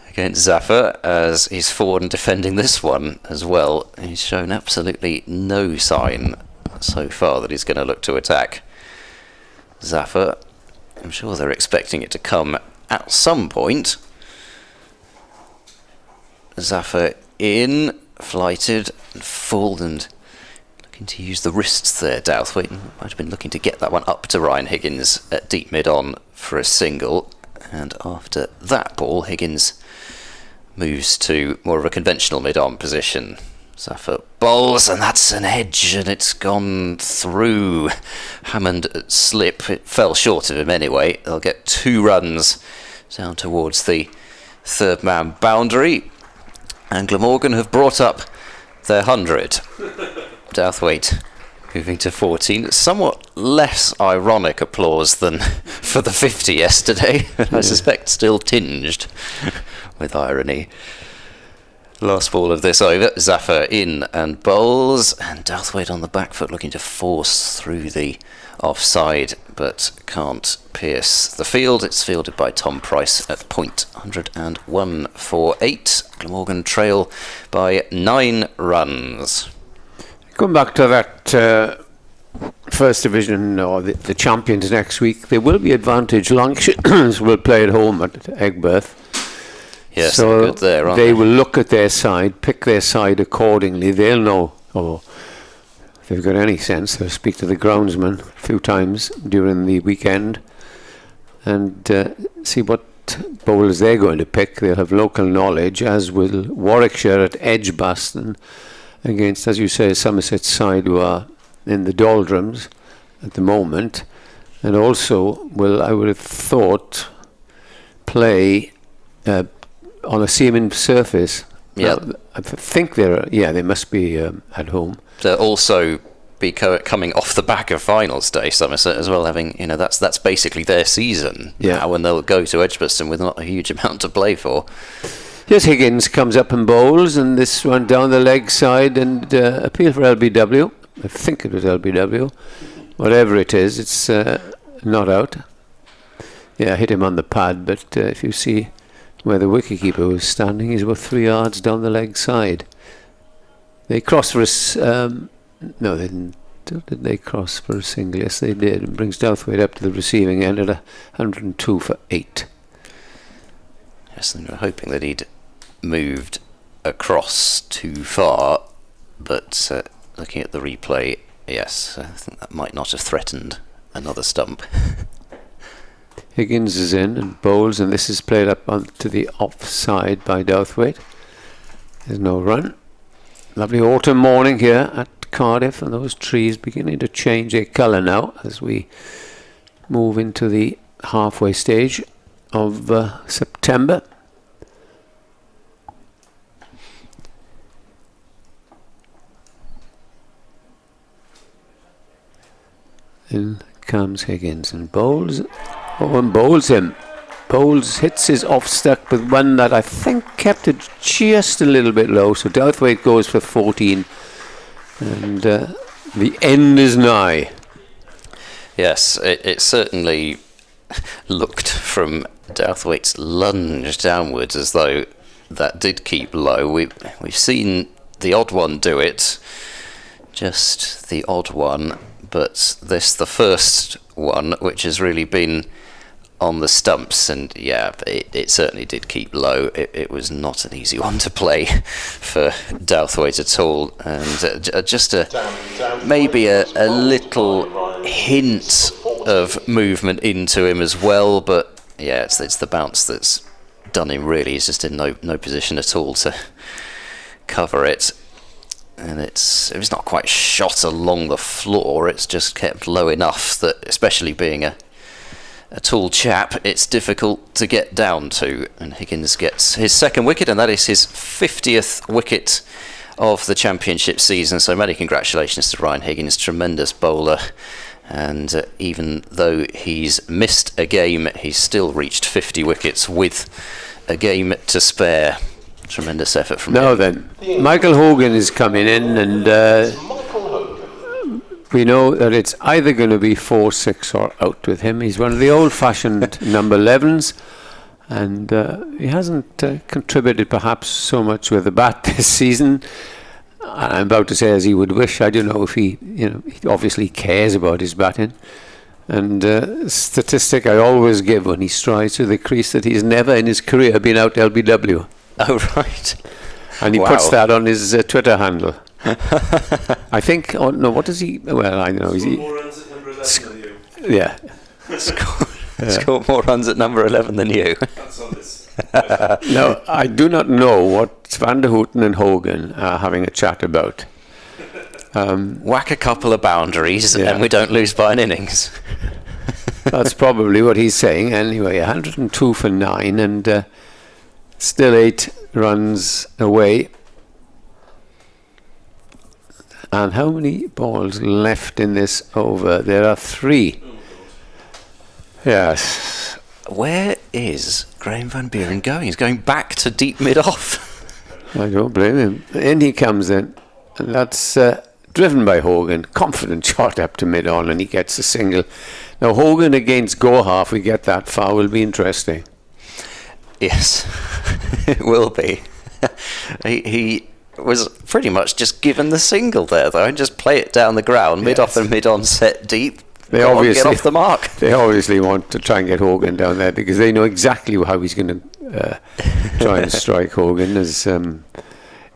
against Zafar, as he's forward and defending this one as well. He's shown absolutely no sign so far that he's going to look to attack Zafar. I'm sure they're expecting it to come at some point. Zafar in, flighted and full, and looking to use the wrists there. Douthwaite might have been looking to get that one up to Ryan Higgins at deep mid-on for a single, and after that ball Higgins moves to more of a conventional mid-on position. Zafar bowls, and that's an edge, and it's gone through. Hammond slip, it fell short of him anyway. They'll get 2 runs down towards the third man boundary, and Glamorgan have brought up their 100. Douthwaite moving to 14. Somewhat less ironic applause than for the 50 yesterday, but I suspect still tinged with irony. Last ball of this over, Zafar in and bowls, and Douthwaite on the back foot looking to force through the offside, but can't pierce the field. It's fielded by Tom Price at point 101 for 8. Glamorgan trail by 9 runs. Going back to that First Division, or the champions next week, there will be advantage. Lancashire will play at home at Egberth. Yes, so good there, aren't they will look at their side, pick their side accordingly. They'll know, or if they've got any sense, they'll speak to the groundsman a few times during the weekend and see what bowlers they're going to pick. They'll have local knowledge, as will Warwickshire at Edgbaston against, as you say, Somerset side, who are in the doldrums at the moment, and also will, I would have thought, play on a seaming surface. Yeah, I think they must be at home. They'll also be coming off the back of finals day, Somerset as well, having, that's basically their season now, and they'll go to Edgbaston with not a huge amount to play for. Yes, Higgins comes up and bowls, and this one down the leg side, and appeal for LBW. I think it was LBW. Whatever it is, it's not out. Yeah, hit him on the pad, but if you see where the wicketkeeper was standing, he's about 3 yards down the leg side. They crossed for a... no, they didn't. Did they cross for a single? Yes, they did. It brings Douthwaite up to the receiving end at 102 for 8. Yes, they were hoping that he'd moved across too far, but looking at the replay, yes, I think that might not have threatened another stump. Higgins is in and bowls, and this is played up onto the offside by Douthwaite. There's no run. Lovely autumn morning here at Cardiff, and those trees beginning to change their colour now as we move into the halfway stage of September. In comes Higgins and bowls. Oh, and bowls him. Bowles hits his off-stuck with one that I think kept it just a little bit low. So Douthwaite goes for 14. And the end is nigh. Yes, it certainly looked from Douthwaite's lunge downwards as though that did keep low. We've seen the odd one do it, just the odd one, but this the first one which has really been on the stumps, and yeah, it certainly did keep low. It was not an easy one to play for Douthwaite at all, and just maybe a little hint of movement into him as well, but yeah, it's the bounce that's done him really. He's just in no position at all to cover it, and it was not quite shot along the floor, it's just kept low enough that, especially being a tall chap, it's difficult to get down to. And Higgins gets his second wicket, and that is his 50th wicket of the championship season. So many congratulations to Ryan Higgins, tremendous bowler. And even though he's missed a game, he's still reached 50 wickets with a game to spare. Tremendous effort from him. Now then, Michael Hogan is coming in, and we know that it's either going to be 4-6 or out with him. He's one of the old-fashioned number 11s, and he hasn't contributed perhaps so much with the bat this season. I'm about to say as he would wish. I don't know if he obviously cares about his batting. And statistic I always give when he strides to the crease that he's never in his career been out LBW. Oh, right. And he puts that on his Twitter handle. I think, what does he, well, I know. He's more runs at number 11 than you. Yeah. Scored more runs at number 11 than you. That's on this. Now, I do not know what Van der Houten and Hogan are having a chat about. Whack a couple of boundaries Yeah. and we don't lose by an innings. That's probably what he's saying. Anyway, 102 for 9 and still 8 runs away. And how many balls left in this over? There are 3. Yes. Where is Graham Van Buren going? He's going back to deep mid-off. I don't blame him. In he comes then. And that's driven by Hogan. Confident shot up to mid-on and he gets a single. Now Hogan against Gohar, if we get that far, will be interesting. Yes, it will be. He was pretty much just given the single there, though, and just play it down the ground, mid-off and mid-on set deep. They Go on, obviously get off the mark. They obviously want to try and get Hogan down there because they know exactly how he's going to try and strike Hogan. As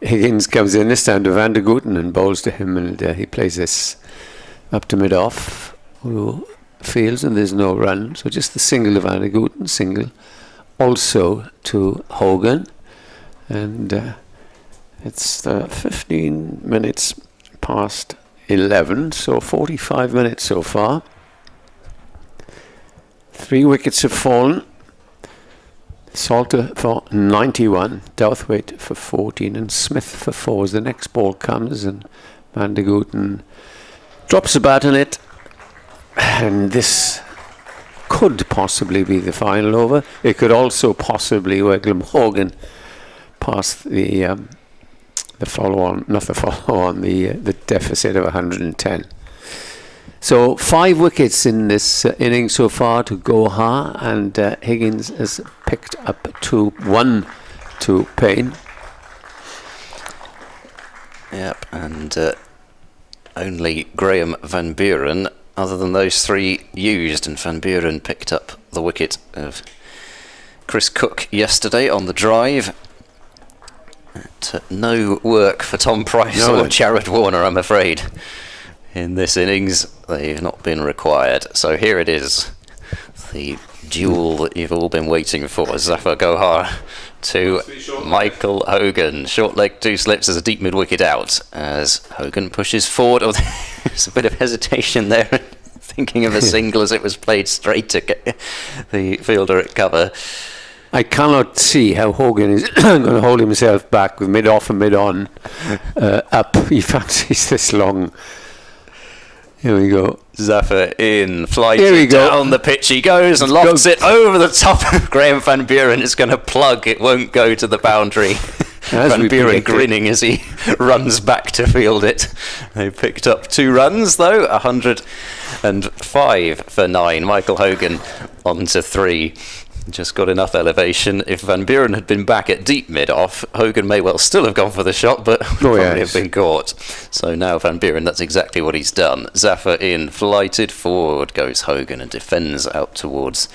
Higgins comes in this time to Van der Gooten and bowls to him, and he plays this up to mid-off, who fields, and there's no run. So just the single to Van der Gooten, single also to Hogan, and it's 15 minutes past 11, so 45 minutes so far. 3 wickets have fallen. Salter for 91, Douthwaite for 14 and Smith for 4 as the next ball comes, and Van der Gooten drops a bat on it, and this could possibly be the final over. It could also possibly where Glamorgan past the follow-on, not the follow-on, the deficit of 110. So 5 wickets in this inning so far to Gohar, and Higgins has picked up 1 to Payne. Yep, and only Graham Van Buren, other than those 3 used, and Van Buren picked up the wicket of Chris Cook yesterday on the drive. No work for Tom Price or Jared Warner, I'm afraid. In this innings, they've not been required. So here it is, the duel that you've all been waiting for. Zafar Gohar to Michael Hogan. Short leg, 2 slips as a deep mid-wicket out as Hogan pushes forward. Oh, there's a bit of hesitation there, thinking of a single as it was played straight to get the fielder at cover. I cannot see how Hogan is going to hold himself back with mid-off and mid-on up. He fancies this long. Here we go. Zafar in, flighted down the pitch he goes and lofts it over the top of Graham Van Buren. It's going to plug, it won't go to the boundary. Van Buren grinning as he runs back to field it. They picked up 2 runs though, 105 for 9. Michael Hogan on to 3. Just got enough elevation. If Van Buren had been back at deep mid-off, Hogan may well still have gone for the shot, but probably have been caught. So now Van Buren, that's exactly what he's done. Zafar in, flighted forward goes Hogan and defends out towards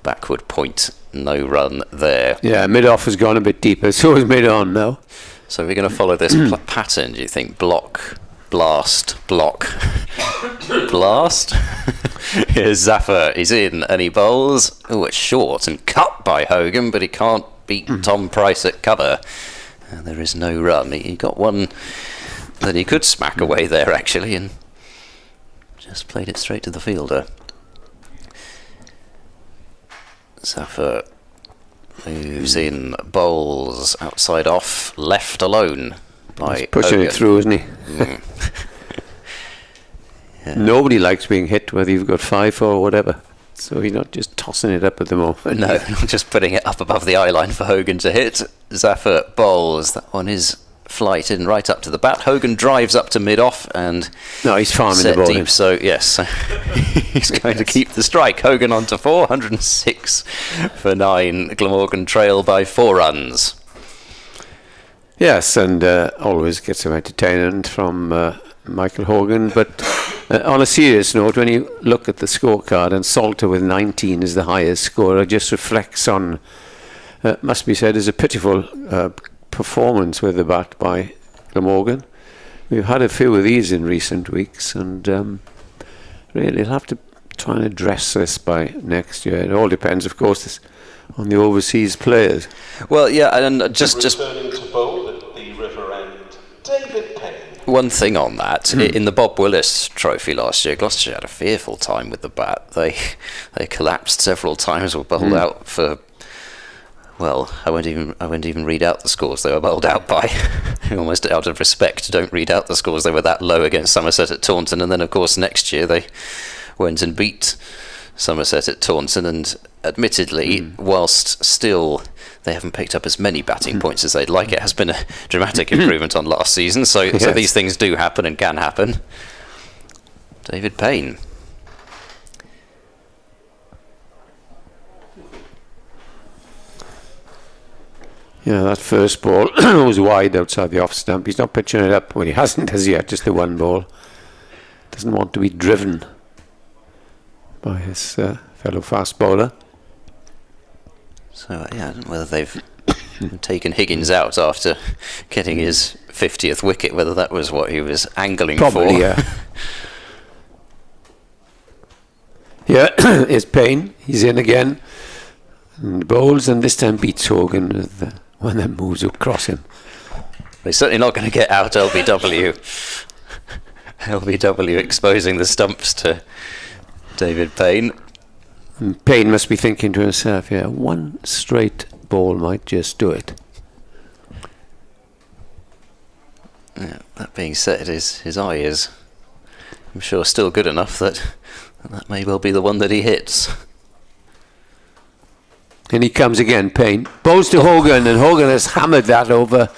backward point. No run there. Yeah, mid-off has gone a bit deeper, so is mid-on now. So we're going to follow this pattern, do you think? Block, blast, block, blast. Here's Zafar, he's in and he bowls. Oh, it's short and cut by Hogan, but he can't beat Tom Price at cover. And there is no run. He got one that he could smack away there actually, and just played it straight to the fielder. Zafar moves in, bowls outside off, left alone by He's pushing Hogan. it through, isn't he? Yeah. Nobody likes being hit, whether you've got 5 or whatever. So you're not just tossing it up at the moment. No, not just putting it up above the eye line for Hogan to hit. Zafar bowls. That one is flight in right up to the bat. Hogan drives up to mid-off and No, he's farming the set ball. deep. So, yes, he's going to keep the strike. Hogan on to 4, 106 for 9. Glamorgan trail by 4 runs. Yes, and always gets some entertainment from Michael Hogan. But on a serious note, when you look at the scorecard, and Salter with 19 is the highest scorer, just reflects on, must be said, is a pitiful performance with the bat by Glamorgan. We've had a few of these in recent weeks, and really he'll have to try and address this by next year. It all depends, of course, on the overseas players. Well, yeah, and just returning to bowl at the River End, David Payne. one thing on that, in the Bob Willis Trophy last year, Gloucestershire had a fearful time with the bat. They collapsed several times, were bowled out for, well, I won't even read out the scores they were bowled out by. Almost out of respect, don't read out the scores. They were that low against Somerset at Taunton, and then of course next year they went and beat Somerset at Taunton, and admittedly, whilst still they haven't picked up as many batting points as they'd like, it has been a dramatic improvement on last season, so these things do happen and can happen. David Payne. Yeah, that first ball was wide outside the off stump. He's not pitching it up. Well, he hasn't as yet, just the one ball. Doesn't want to be driven by his fellow fast bowler. So, yeah, I don't know whether they've taken Higgins out after getting his 50th wicket, whether that was what he was angling Probably, for. yeah. Yeah, it's Payne. He's in again. And bowls, and this time beats Hogan with one that moves across him. They're certainly not going to get out LBW. LBW exposing the stumps to David Payne. And Payne must be thinking to himself, yeah, one straight ball might just do it. Yeah, that being said, his eye is, I'm sure, still good enough that may well be the one that he hits. And he comes again, Payne. Bowls to Hogan, and Hogan has hammered that over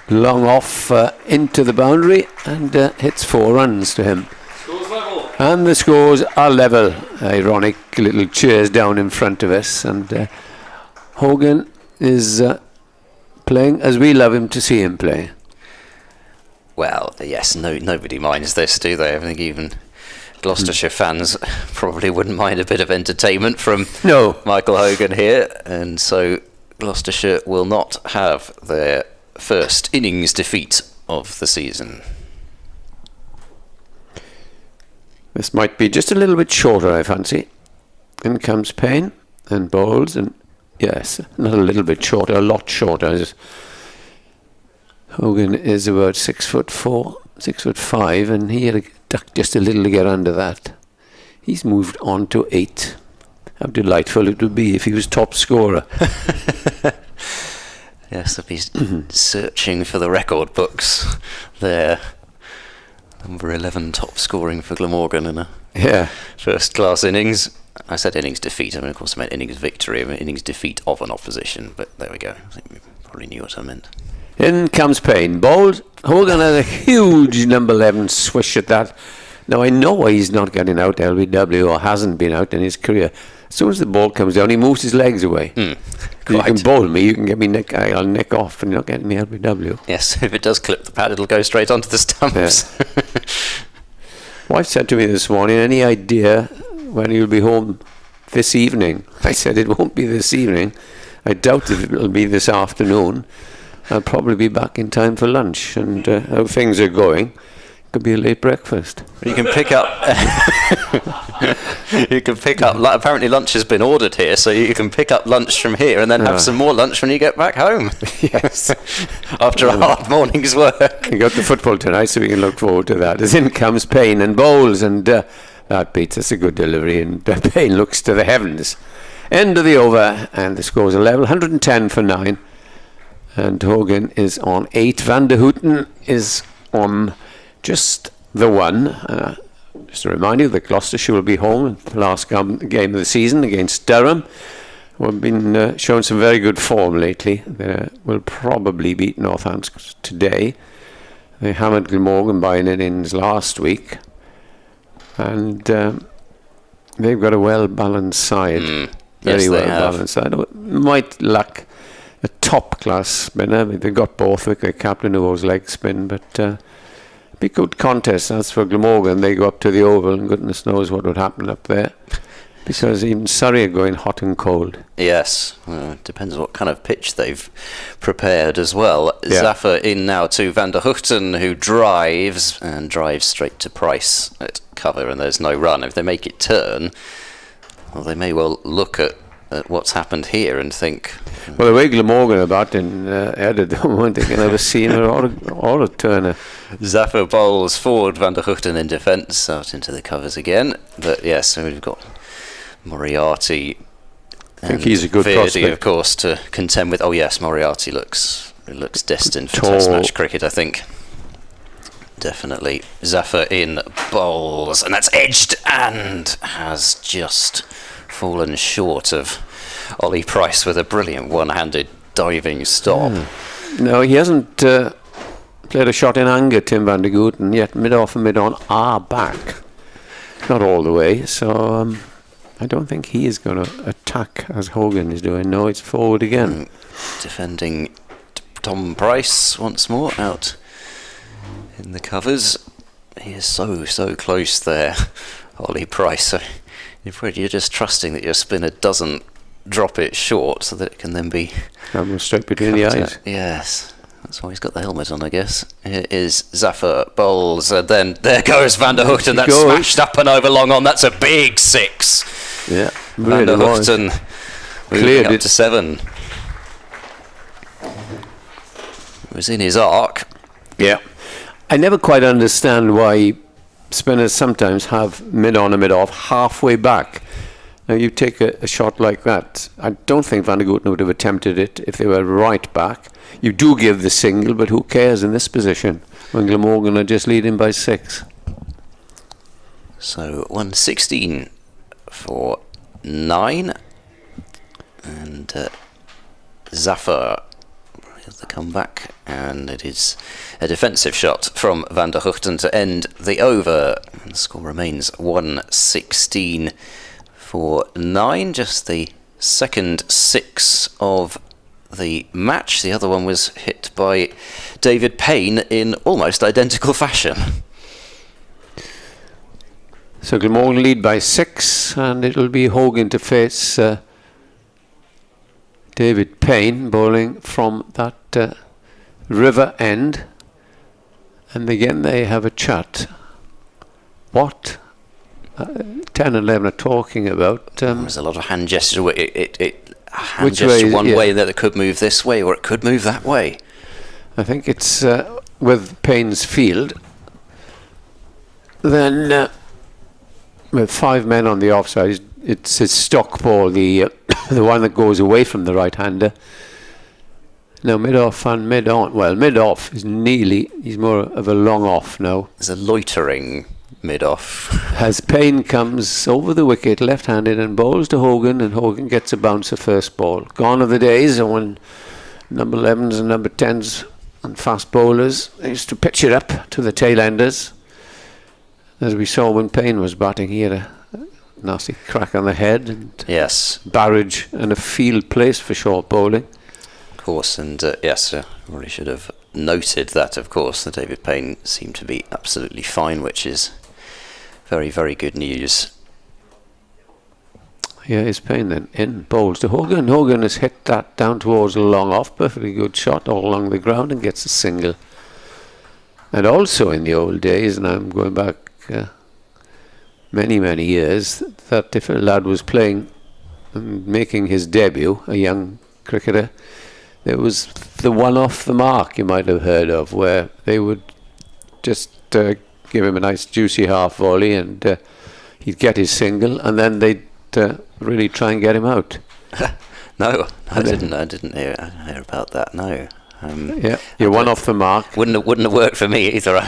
long off into the boundary and hits 4 runs to him. Scores level. And the scores are level. Ironic little cheers down in front of us, and Hogan is playing as we love him to see him play. Well, yes, nobody minds this, do they? I think even Gloucestershire fans probably wouldn't mind a bit of entertainment from Michael Hogan here, and so Gloucestershire will not have their first innings defeat of the season. This might be just a little bit shorter, I fancy. In comes Payne and bowls, and yes, not a little bit shorter, a lot shorter. Hogan is about 6'4", 6'5", and he had to duck just a little to get under that. He's moved on to 8. How delightful it would be if he was top scorer. Yes, if he's searching for the record books there. Number 11 top scoring for Glamorgan in a first class innings. I said innings defeat, I mean of course I meant innings victory, I mean innings defeat of an opposition, but there we go, I think you probably knew what I meant. In comes Payne, bowled. Hogan had a huge number 11 swish at that. Now I know why he's not getting out LBW, or hasn't been out in his career. As soon as the ball comes down, he moves his legs away. You can bowl me, you can get me I'll neck off, and you're not getting me LBW. Yes, if it does clip the pad, it'll go straight onto the stumps. Yeah. Wife said to me this morning, any idea when you'll be home this evening? I said it won't be this evening. I doubt if it'll be this afternoon. I'll probably be back in time for lunch, and how things are going, could be a late breakfast. You can pick up. Apparently, lunch has been ordered here, so you can pick up lunch from here and then have some more lunch when you get back home. Yes, after a hard morning's work. We got the football tonight, so we can look forward to that. As in comes Payne and bowls, and that beats us a good delivery, and Payne looks to the heavens. End of the over, and the score's a level, 110 for 9. And Hogan is on 8. Van der Houten is on just the 1. Just to remind you that Gloucestershire will be home in the last game of the season against Durham. We've been showing some very good form lately. They will probably beat Northants today. They hammered Glamorgan by an innings last week, and they've got a well-balanced side. Very well-balanced side. Might lack a top-class spinner. They've got Douthwaite, their captain, who owes leg spin, but be good contest. As for Glamorgan, they go up to the Oval, and goodness knows what would happen up there, because even Surrey are going hot and cold. Yes, depends what kind of pitch they've prepared as well. Yeah. Zaffer in now to Van der Hoogten, who drives straight to Price at cover, and there's no run. If they make it turn, well, they may well look at what's happened here and think... Well, the way Glamorgan are batting, added the one thing I've never seen or a turner. Zaffer bowls forward, Van der Hoogten in defence, out into the covers again. But yes, so we've got Moriarty. I think he's a good Verdi, prospect, of course, to contend with. Oh yes, Moriarty looks destined for Test match cricket, I think. Definitely. Zaffer in bowls, and that's edged and has just fallen short of Ollie Price with a brilliant one-handed diving stop. No, he hasn't played a shot in anger, Tim Van der Hoogten, yet mid-off and mid-on are back. Not all the way, so I don't think he is going to attack as Hogan is doing. No, it's forward again. Defending Tom Price once more out in the covers. He is so close there, Ollie Price. So you're just trusting that your spinner doesn't drop it short, so that it can then be straight between the eyes. Yes, that's why he's got the helmet on, I guess. Here is Zaffer bowls, and then there goes Van der Hoogten. That's smashed up and over long on. That's a big six. Yeah, Van der Hoogten cleared it to 7. It was in his arc. Yeah, I never quite understand why spinners sometimes have mid-on and mid-off halfway back. Now you take a shot like that, I don't think Van der Hoogten would have attempted it if they were right back. You do give the single, but who cares in this position when Glamorgan are just leading by 6? So 116 for 9, and Zaffer has the comeback, and it is a defensive shot from Van der Hoogten to end the over. The score remains 116 for 9, just the second 6 of the match. The other one was hit by David Payne in almost identical fashion. So Glamorgan lead by 6, and it'll be Hogan to face David Payne bowling from that river end. And again they have a chat. What 10 and 11 are talking about. There's a lot of hand gestures. Hand gesture one way that it could move this way, or it could move that way. I think it's with Payne's field. Then with 5 men on the offside, it's his stock ball, the one that goes away from the right-hander. Now mid-off and mid-on. Well, mid-off is he's more of a long-off now. There's a loitering mid-off. As Payne comes over the wicket left-handed and bowls to Hogan, and Hogan gets a bouncer first ball. Gone are the days when number 11s and number 10s and fast bowlers, they used to pitch it up to the tailenders. As we saw when Payne was batting, he had a nasty crack on the head, and yes, barrage and a field place for short bowling. Of course, and yes, really should have noted that, of course, that David Payne seemed to be absolutely fine, which is very, very good news. Yeah, it's Payne then in bowls to Hogan. Hogan has hit that down towards a long off, perfectly good shot all along the ground, and gets a single. And also in the old days, and I'm going back many years, that if a lad was playing and making his debut, a young cricketer, there was the one off the mark you might have heard of, where they would just give him a nice juicy half volley, and he'd get his single, and then they'd really try and get him out. No, I didn't hear about that. No. Yeah, you're one off the mark. Wouldn't have worked for me either.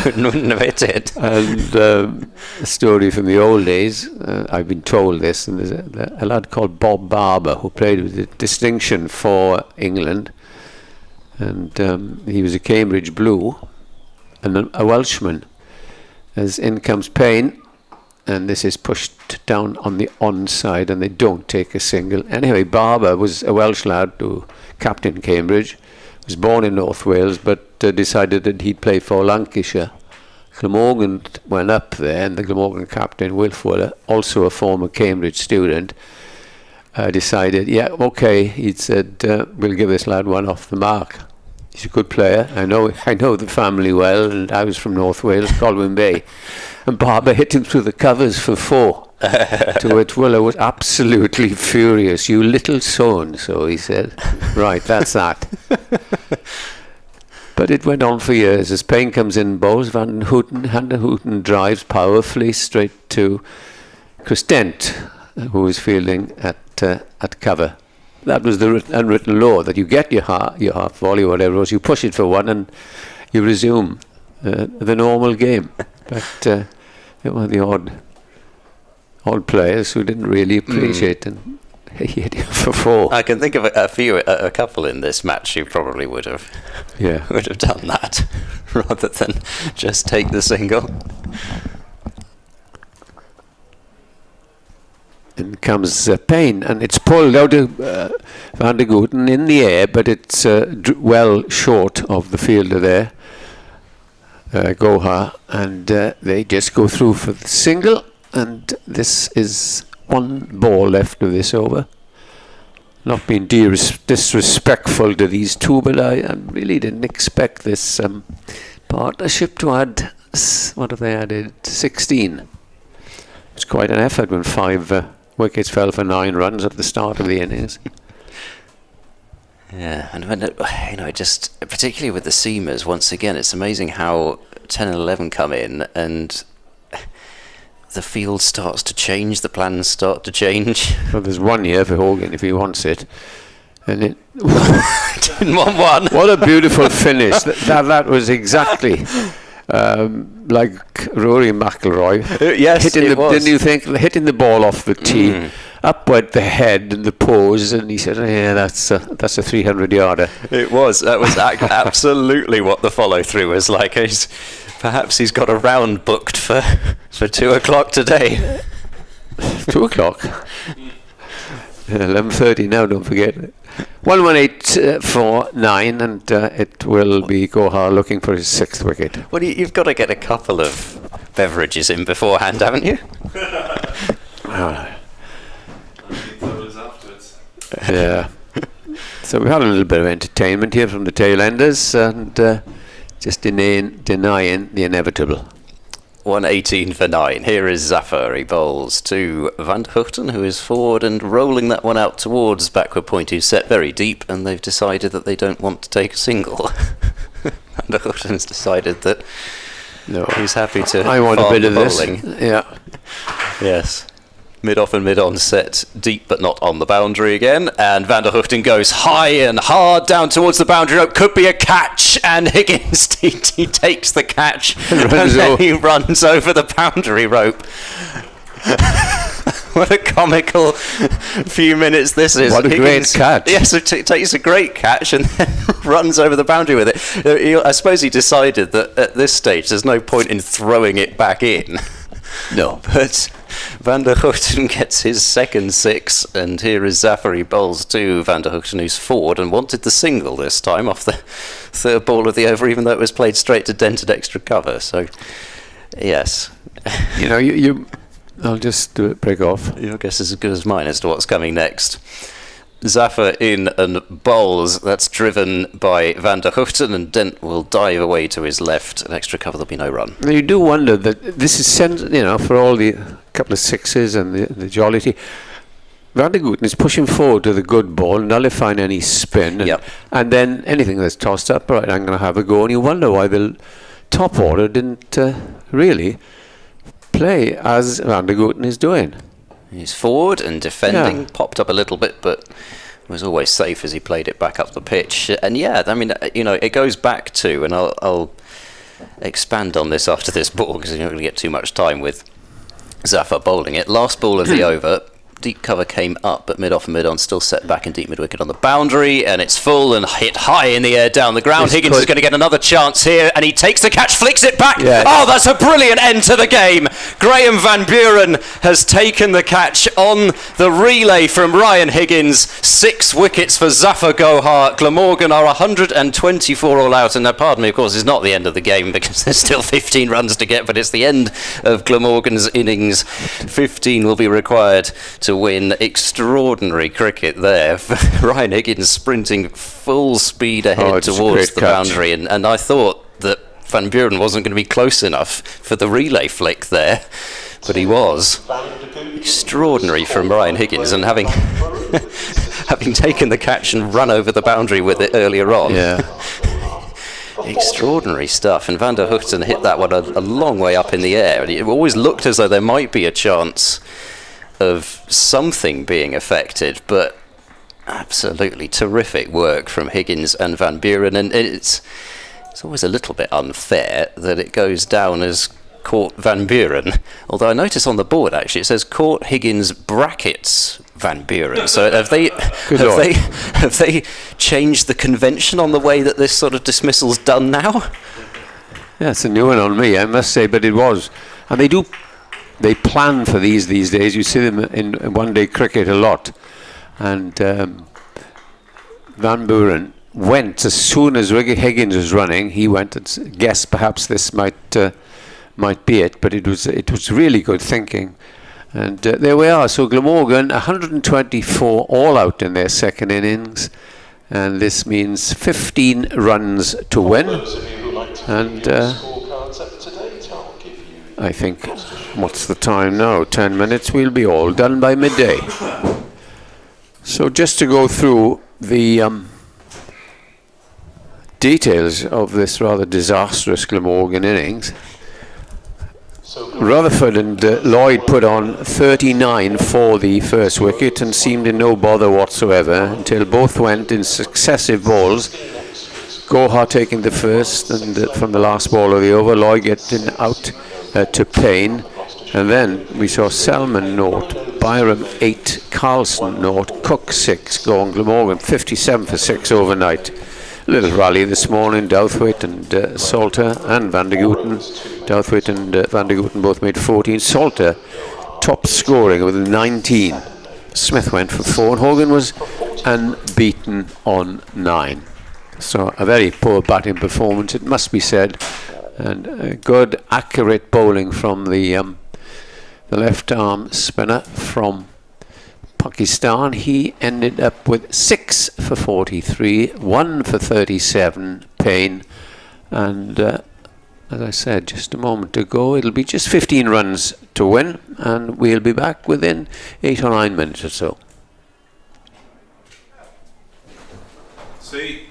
wouldn't have hit it. And a story from the old days, I've been told this, and there's a lad called Bob Barber who played with distinction for England, and he was a Cambridge Blue, and a Welshman. As in comes Payne, and this is pushed down on the onside, and they don't take a single. Anyway, Barber was a Welsh lad who captained Cambridge, was born in North Wales, but decided that he'd play for Lancashire. Glamorgan went up there, and the Glamorgan captain, Wilf Willer, also a former Cambridge student, decided, yeah, okay, he said, we'll give this lad one off the mark. He's a good player. I know the family well, and I was from North Wales, Colwyn Bay. And Barber hit him through the covers for 4. To which Willer was absolutely furious. You little son, so he said. Right, that's that. But it went on for years. As Payne comes in, bowls Van den Hooten drives powerfully straight to Chris Dent, who was fielding at cover. That was the unwritten law, that you get your half volley or whatever it was, you push it for 1 and you resume the normal game. But there were the odd players who didn't really appreciate it, and he hit it for 4. I can think of a couple in this match who probably would have done that rather than just take the single. In comes Payne, and it's pulled out of Van der Gooten in the air, but it's well short of the fielder there, Gohar, and they just go through for the single, and this is 1 ball left of this over. Not being disrespectful to these two, but I really didn't expect this partnership to add, what have they added, 16. It's quite an effort when 5 wickets fell for 9 runs at the start of the innings. Yeah, and when just particularly with the seamers, once again, it's amazing how 10 and 11 come in and the field starts to change, the plans start to change. Well, there's 1 year for Hogan if he wants it, and it didn't want 1. What a beautiful finish! That was exactly. Like Rory McIlroy, yes, it was. Didn't you think, hitting the ball off the tee, up went the head and the pose, and he said, "Yeah, that's a 300-yarder." It was. That was absolutely what the follow-through was like. Perhaps he's got a round booked for 2 o'clock today. 2 o'clock. 11:30 now. Don't forget. 118 for 9, and it will be Gohar looking for his 6th wicket. Well, you've got to get a couple of beverages in beforehand, haven't you? Yeah. So we had a little bit of entertainment here from the Tailenders, and just denying the inevitable. 118 for 9. Here is Zafar. He bowls to Van der Hooten, who is forward and rolling that one out towards backward point, who's set very deep, and they've decided that they don't want to take a single. Van der Hooten has decided that he's happy to I want a bit of bowling. This. Yeah. Yes. Mid-off and mid-on set deep but not on the boundary again, and Van der Hooten goes high and hard down towards the boundary rope, could be a catch, and Higgins he takes the catch and then he runs over the boundary rope. What a comical few minutes this is. What a great catch. Yes, it takes a great catch and then runs over the boundary with it. I suppose he decided that at this stage there's no point in throwing it back in. No. But Van der Hooten gets his 2nd 6, and here is Zafari bowls to Van der Hooten, who's forward and wanted the single this time off the 3rd ball of the over, even though it was played straight to dented extra cover. So, yes. I'll just break off. Your guess is as good as mine as to what's coming next. Zafar in and bowls. That's driven by Van der Hooten, and Dent will dive away to his left. An extra cover, there'll be no run. You do wonder that this is for all the couple of 6s and the jollity. Van der Gooten is pushing forward to the good ball, nullifying any spin, and then anything that's tossed up, right, I'm going to have a go. And you wonder why the top order didn't really play as Van der Gooten is doing. He's forward and defending, popped up a little bit, but was always safe as he played it back up the pitch. And it goes back to, and I'll expand on this after this ball because you're not going to get too much time with Zafar bowling it. Last ball of the over. Deep cover came up, but mid-off and mid-on still set back in deep mid-wicket on the boundary, and it's full and hit high in the air down the ground. Higgins is going to get another chance here, and he takes the catch, flicks it back. Yeah. Oh, that's a brilliant end to the game. Graham Van Buren has taken the catch on the relay from Ryan Higgins. 6 wickets for Zafar Gohar. Glamorgan are 124 all out, and pardon me, of course, it's not the end of the game because there's still 15 runs to get, but it's the end of Glamorgan's innings. 15 will be required to win. Extraordinary cricket there. Ryan Higgins sprinting full speed ahead towards the boundary, and I thought that Van Buren wasn't going to be close enough for the relay flick there, but he was. Extraordinary from Ryan Higgins, and having having taken the catch and run over the boundary with it earlier on. Yeah. Extraordinary stuff, and Van der Hoogten hit that one a long way up in the air, and it always looked as though there might be a chance of something being affected, but absolutely terrific work from Higgins and Van Buren, and it's always a little bit unfair that it goes down as caught Van Buren, although I notice on the board actually it says caught Higgins brackets Van Buren. So have they changed the convention on the way that this sort of dismissal's done now? Yeah, it's a new one on me, I must say, but it was, and they plan for these days. You see them in one-day cricket a lot. And Van Buren went as soon as Higgins was running. He went and guessed perhaps this might be it, but it was really good thinking. And there we are. So Glamorgan 124 all out in their second innings, and this means 15 runs to win. And I think, what's the time now? 10 minutes. We'll be all done by midday. So just to go through the details of this rather disastrous Glamorgan innings. Rutherford and Lloyd put on 39 for the first wicket and seemed in no bother whatsoever until both went in successive balls. Gohar taking the first, and from the last ball of the over, Lloyd getting out to Payne, and then we saw Selman note, Byram 8, Carlson note, Cook 6, going Glamorgan 57 for 6 overnight. A little rally this morning, Douthwaite and Salter and Van der Gooten. Douthwaite and Van der Gooten both made 14. Salter top scoring with 19. Smith went for 4 and Hogan was unbeaten on 9. So a very poor batting performance, it must be said, and good accurate bowling from the left arm spinner from Pakistan. He ended up with 6 for 43, 1 for 37, Payne, and as I said just a moment ago, it'll be just 15 runs to win, and we'll be back within 8 or 9 minutes or so. See.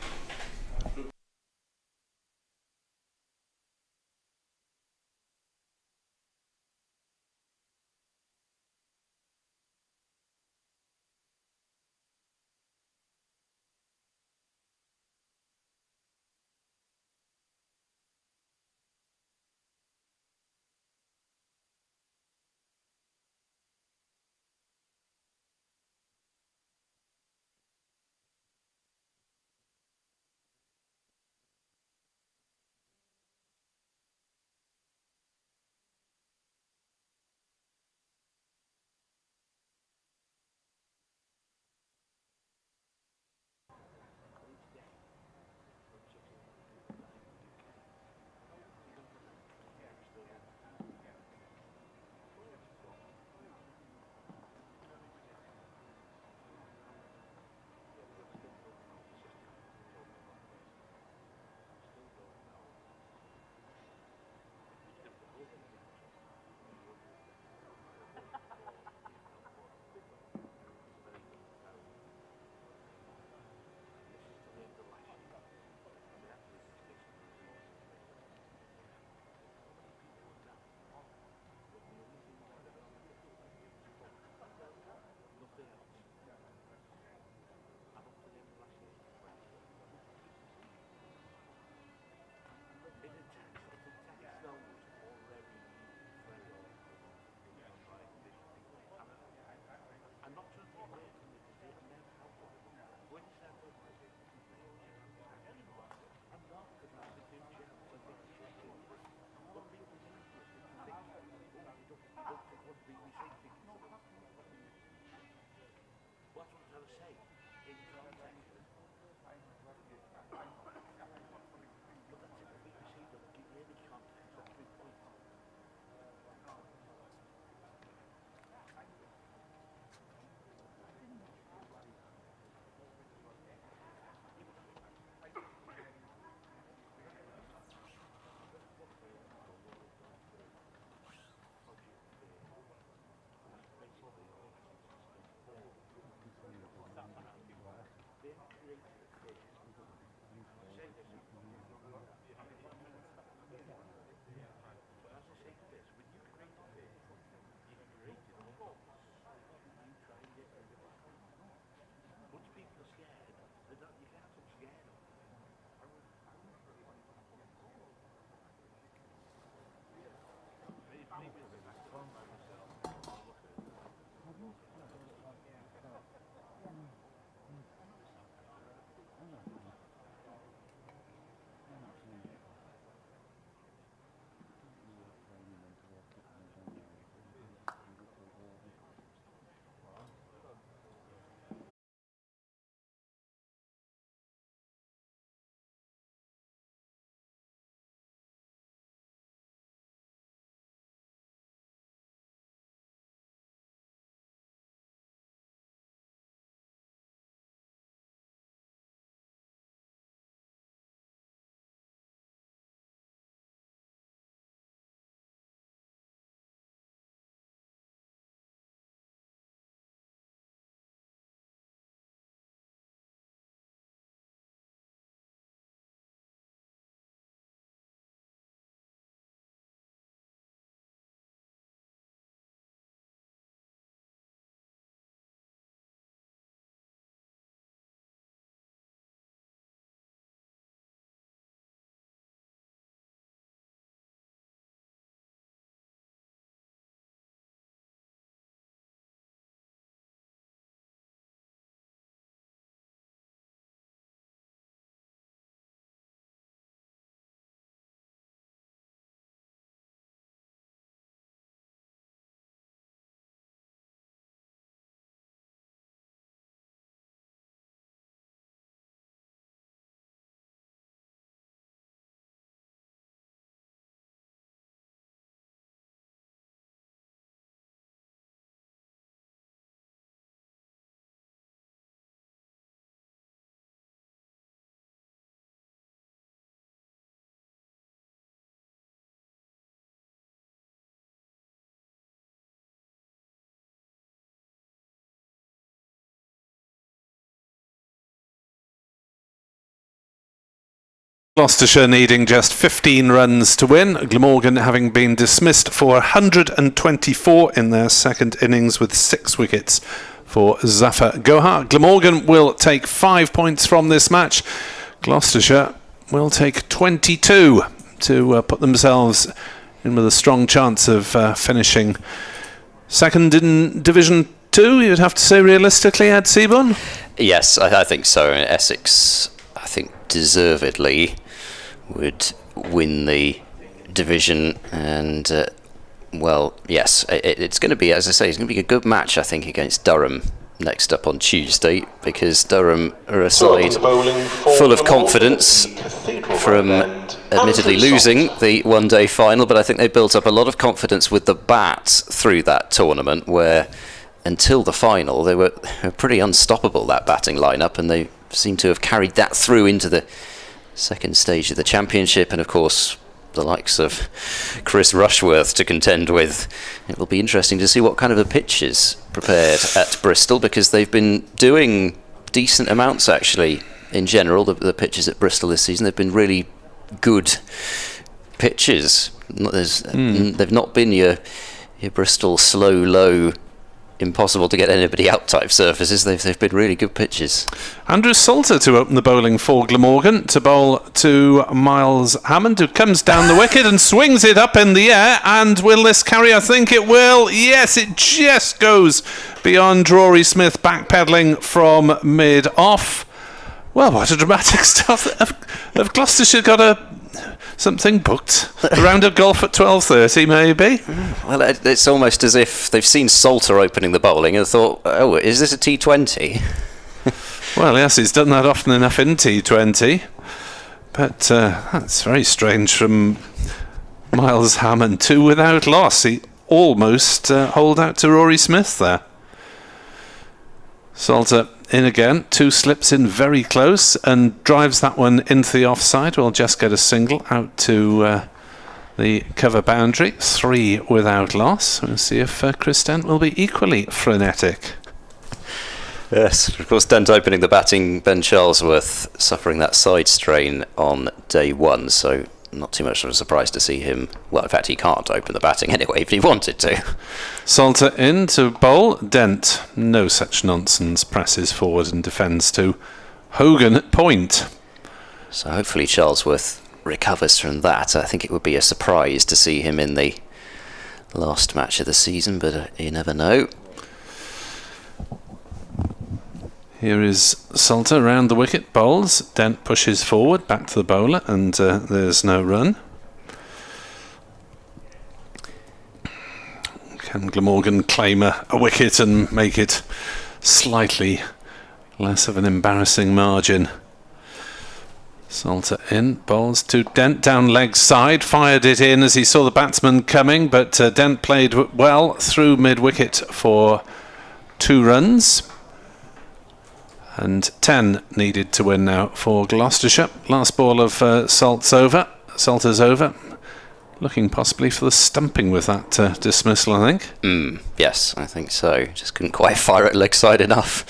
Gloucestershire needing just 15 runs to win. Glamorgan having been dismissed for 124 in their second innings with 6 wickets for Zafar Gohar. Glamorgan will take 5 points from this match. Gloucestershire will take 22 to put themselves in with a strong chance of finishing second in Division 2, you'd have to say realistically, Ed Seaborn? Yes, I think so. Essex, I think, deservedly would win the division, and well, yes, it's going to be, as I say, it's going to be a good match, I think, against Durham next up on Tuesday, because Durham are a side full of confidence from admittedly losing the one-day final, but I think they built up a lot of confidence with the bat through that tournament, where until the final they were pretty unstoppable, that batting lineup, and they seem to have carried that through into the second stage of the championship, and of course the likes of Chris Rushworth to contend with. It will be interesting to see what kind of a pitch is prepared at Bristol, because they've been doing decent amounts actually in general. The pitches at Bristol this season, they've been really good pitches. They've not been your Bristol slow, low, impossible to get anybody out type surfaces. They've been really good pitches. Andrew Salter to open the bowling for Glamorgan, to bowl to Miles Hammond, who comes down the wicket and swings it up in the air. And will this carry? I think it will. Yes, it just goes beyond Rory Smith, backpedaling from mid-off. Well, what a dramatic start. Have Gloucestershire got something booked? A round of golf at 12:30, maybe? Well, it's almost as if they've seen Salter opening the bowling and thought, oh, is this a T20? Well, yes, he's done that often enough in T20. But that's very strange from Miles Hammond. 2 without loss. He almost holed out to Rory Smith there. Salter in again, 2 slips in very close and drives that one into the offside. We'll just get a single out to the cover boundary. 3 without loss. We'll see if Chris Dent will be equally frenetic. Yes, of course, Dent opening the batting, Ben Charlesworth suffering that side strain on day 1, so not too much of a surprise to see him. Well, in fact, he can't open the batting anyway if he wanted to. Salter in to bowl. Dent, no such nonsense, presses forward and defends to Hogan at point. So hopefully Charlesworth recovers from that. I think it would be a surprise to see him in the last match of the season, but you never know. Here is Salter round the wicket, bowls. Dent pushes forward, back to the bowler, and there's no run. Can Glamorgan claim a wicket and make it slightly less of an embarrassing margin? Salter in, bowls to Dent, down leg side, fired it in as he saw the batsman coming, but Dent played well through mid-wicket for 2 runs. And 10 needed to win now for Gloucestershire. Last ball of Salter's over. Looking possibly for the stumping with that dismissal, I think. Yes, I think so. Just couldn't quite fire it leg side enough.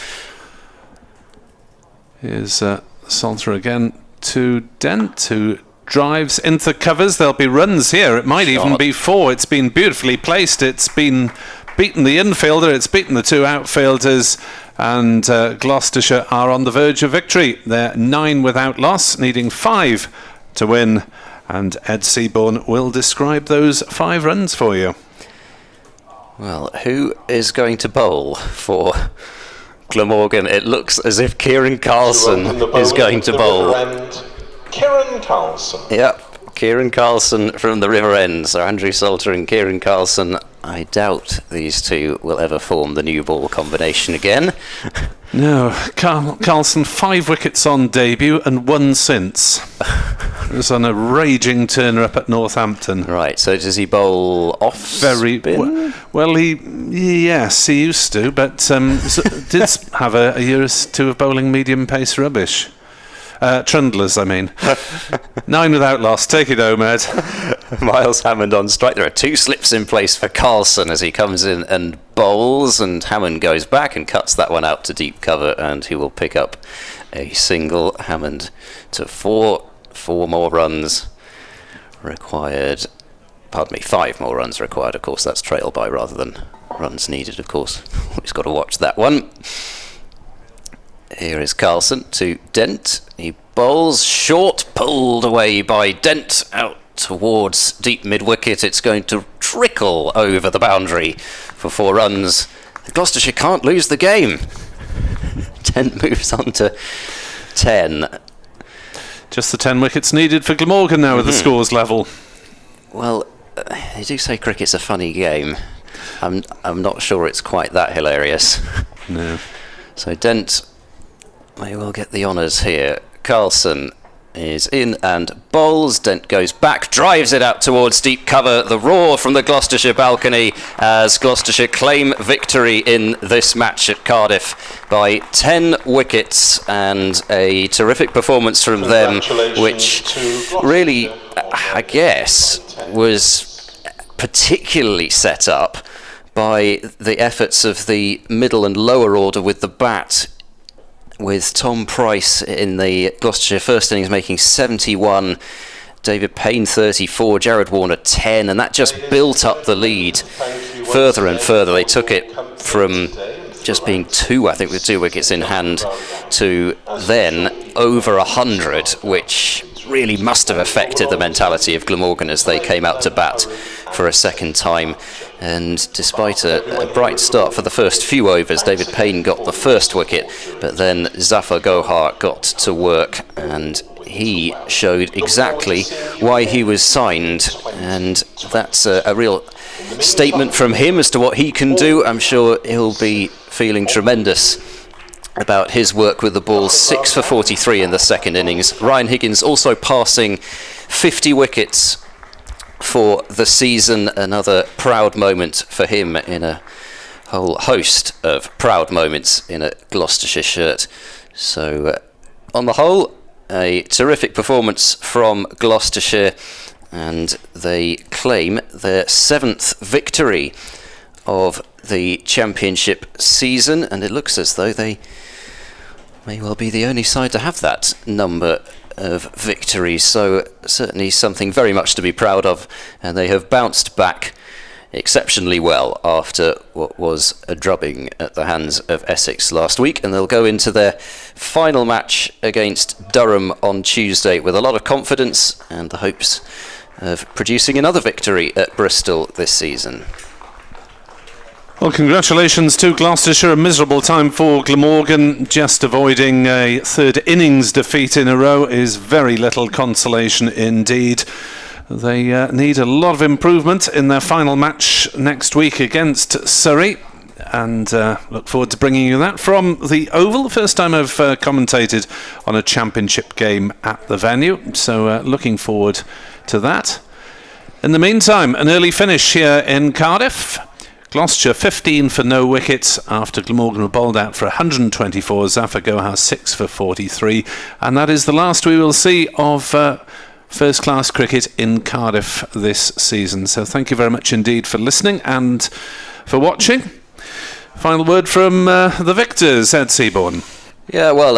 Here's Salter again to Dent, who drives into the covers. There'll be runs here. It might even be 4. It's been beautifully placed. It's been beaten the infielder. It's beaten the 2 outfielders. And Gloucestershire are on the verge of victory. They're 9 without loss, needing 5 to win. And Ed Seaborn will describe those 5 runs for you. Well, who is going to bowl for Glamorgan? It looks as if Kieran Carlson is going to bowl. Kieran Carlson. Yep, Kieran Carlson from the River End. So Andrew Salter and Kieran Carlson. I doubt these 2 will ever form the new ball combination again. No, Carlson 5 wickets on debut and 1 since. It was on a raging turner up at Northampton. Right, so does he bowl off spin? Well, yes, he used to, but did have a year or 2 of bowling medium pace rubbish. Trundlers, I mean. 9 without loss. Take it home, Ed. Miles Hammond on strike. There are 2 slips in place for Carlson as he comes in and bowls, and Hammond goes back and cuts that one out to deep cover, and he will pick up a single. Hammond to 4 4 more runs required. Pardon me, 5 more runs required. Of course, that's trail by rather than runs needed, of course. He's got to watch that one. Here is Carlson to Dent. He bowls short, pulled away by Dent out towards deep mid-wicket. It's going to trickle over the boundary for 4 runs. Gloucestershire can't lose the game. Dent moves on to 10. Just the 10 wickets needed for Glamorgan now with the scores level. Well, they do say cricket's a funny game. I'm not sure it's quite that hilarious. No. So Dent may well get the honours here. Carlson is in and bowls. Dent goes back, drives it out towards deep cover. The roar from the Gloucestershire balcony as Gloucestershire claim victory in this match at Cardiff by 10 wickets, and a terrific performance from them, which really, I guess, was particularly set up by the efforts of the middle and lower order with the bat, with Tom Price in the Gloucestershire first innings making 71, David Payne 34, Jared Warner 10, and that just built up the lead further and further. They took it from just being 2, I think, with 2 wickets in hand, to then over 100, which really must have affected the mentality of Glamorgan as they came out to bat for a second time. And despite a bright start for the first few overs, David Payne got the first wicket, but then Zafar Gohar got to work, and he showed exactly why he was signed, and that's a real statement from him as to what he can do. I'm sure he'll be feeling tremendous about his work with the ball. 6 for 43 in the second innings. Ryan Higgins also passing 50 wickets for the season. Another proud moment for him in a whole host of proud moments in a Gloucestershire shirt. So on the whole, a terrific performance from Gloucestershire, and they claim their 7th victory of the championship season, and it looks as though they may well be the only side to have that number of victories. So certainly something very much to be proud of, and they have bounced back exceptionally well after what was a drubbing at the hands of Essex last week, and they'll go into their final match against Durham on Tuesday with a lot of confidence and the hopes of producing another victory at Bristol this season. Well, congratulations to Gloucestershire. A miserable time for Glamorgan. Just avoiding a 3rd innings defeat in a row is very little consolation indeed. They need a lot of improvement in their final match next week against Surrey, and look forward to bringing you that from the Oval. The first time I've commentated on a championship game at the venue, so looking forward to that. In the meantime, an early finish here in Cardiff. Gloucestershire 15 for no wickets after Glamorgan were bowled out for 124. Zafar Gohar 6 for 43, and that is the last we will see of first-class cricket in Cardiff this season. So thank you very much indeed for listening and for watching. Final word from the victors, Ed Seaborn. Yeah, well,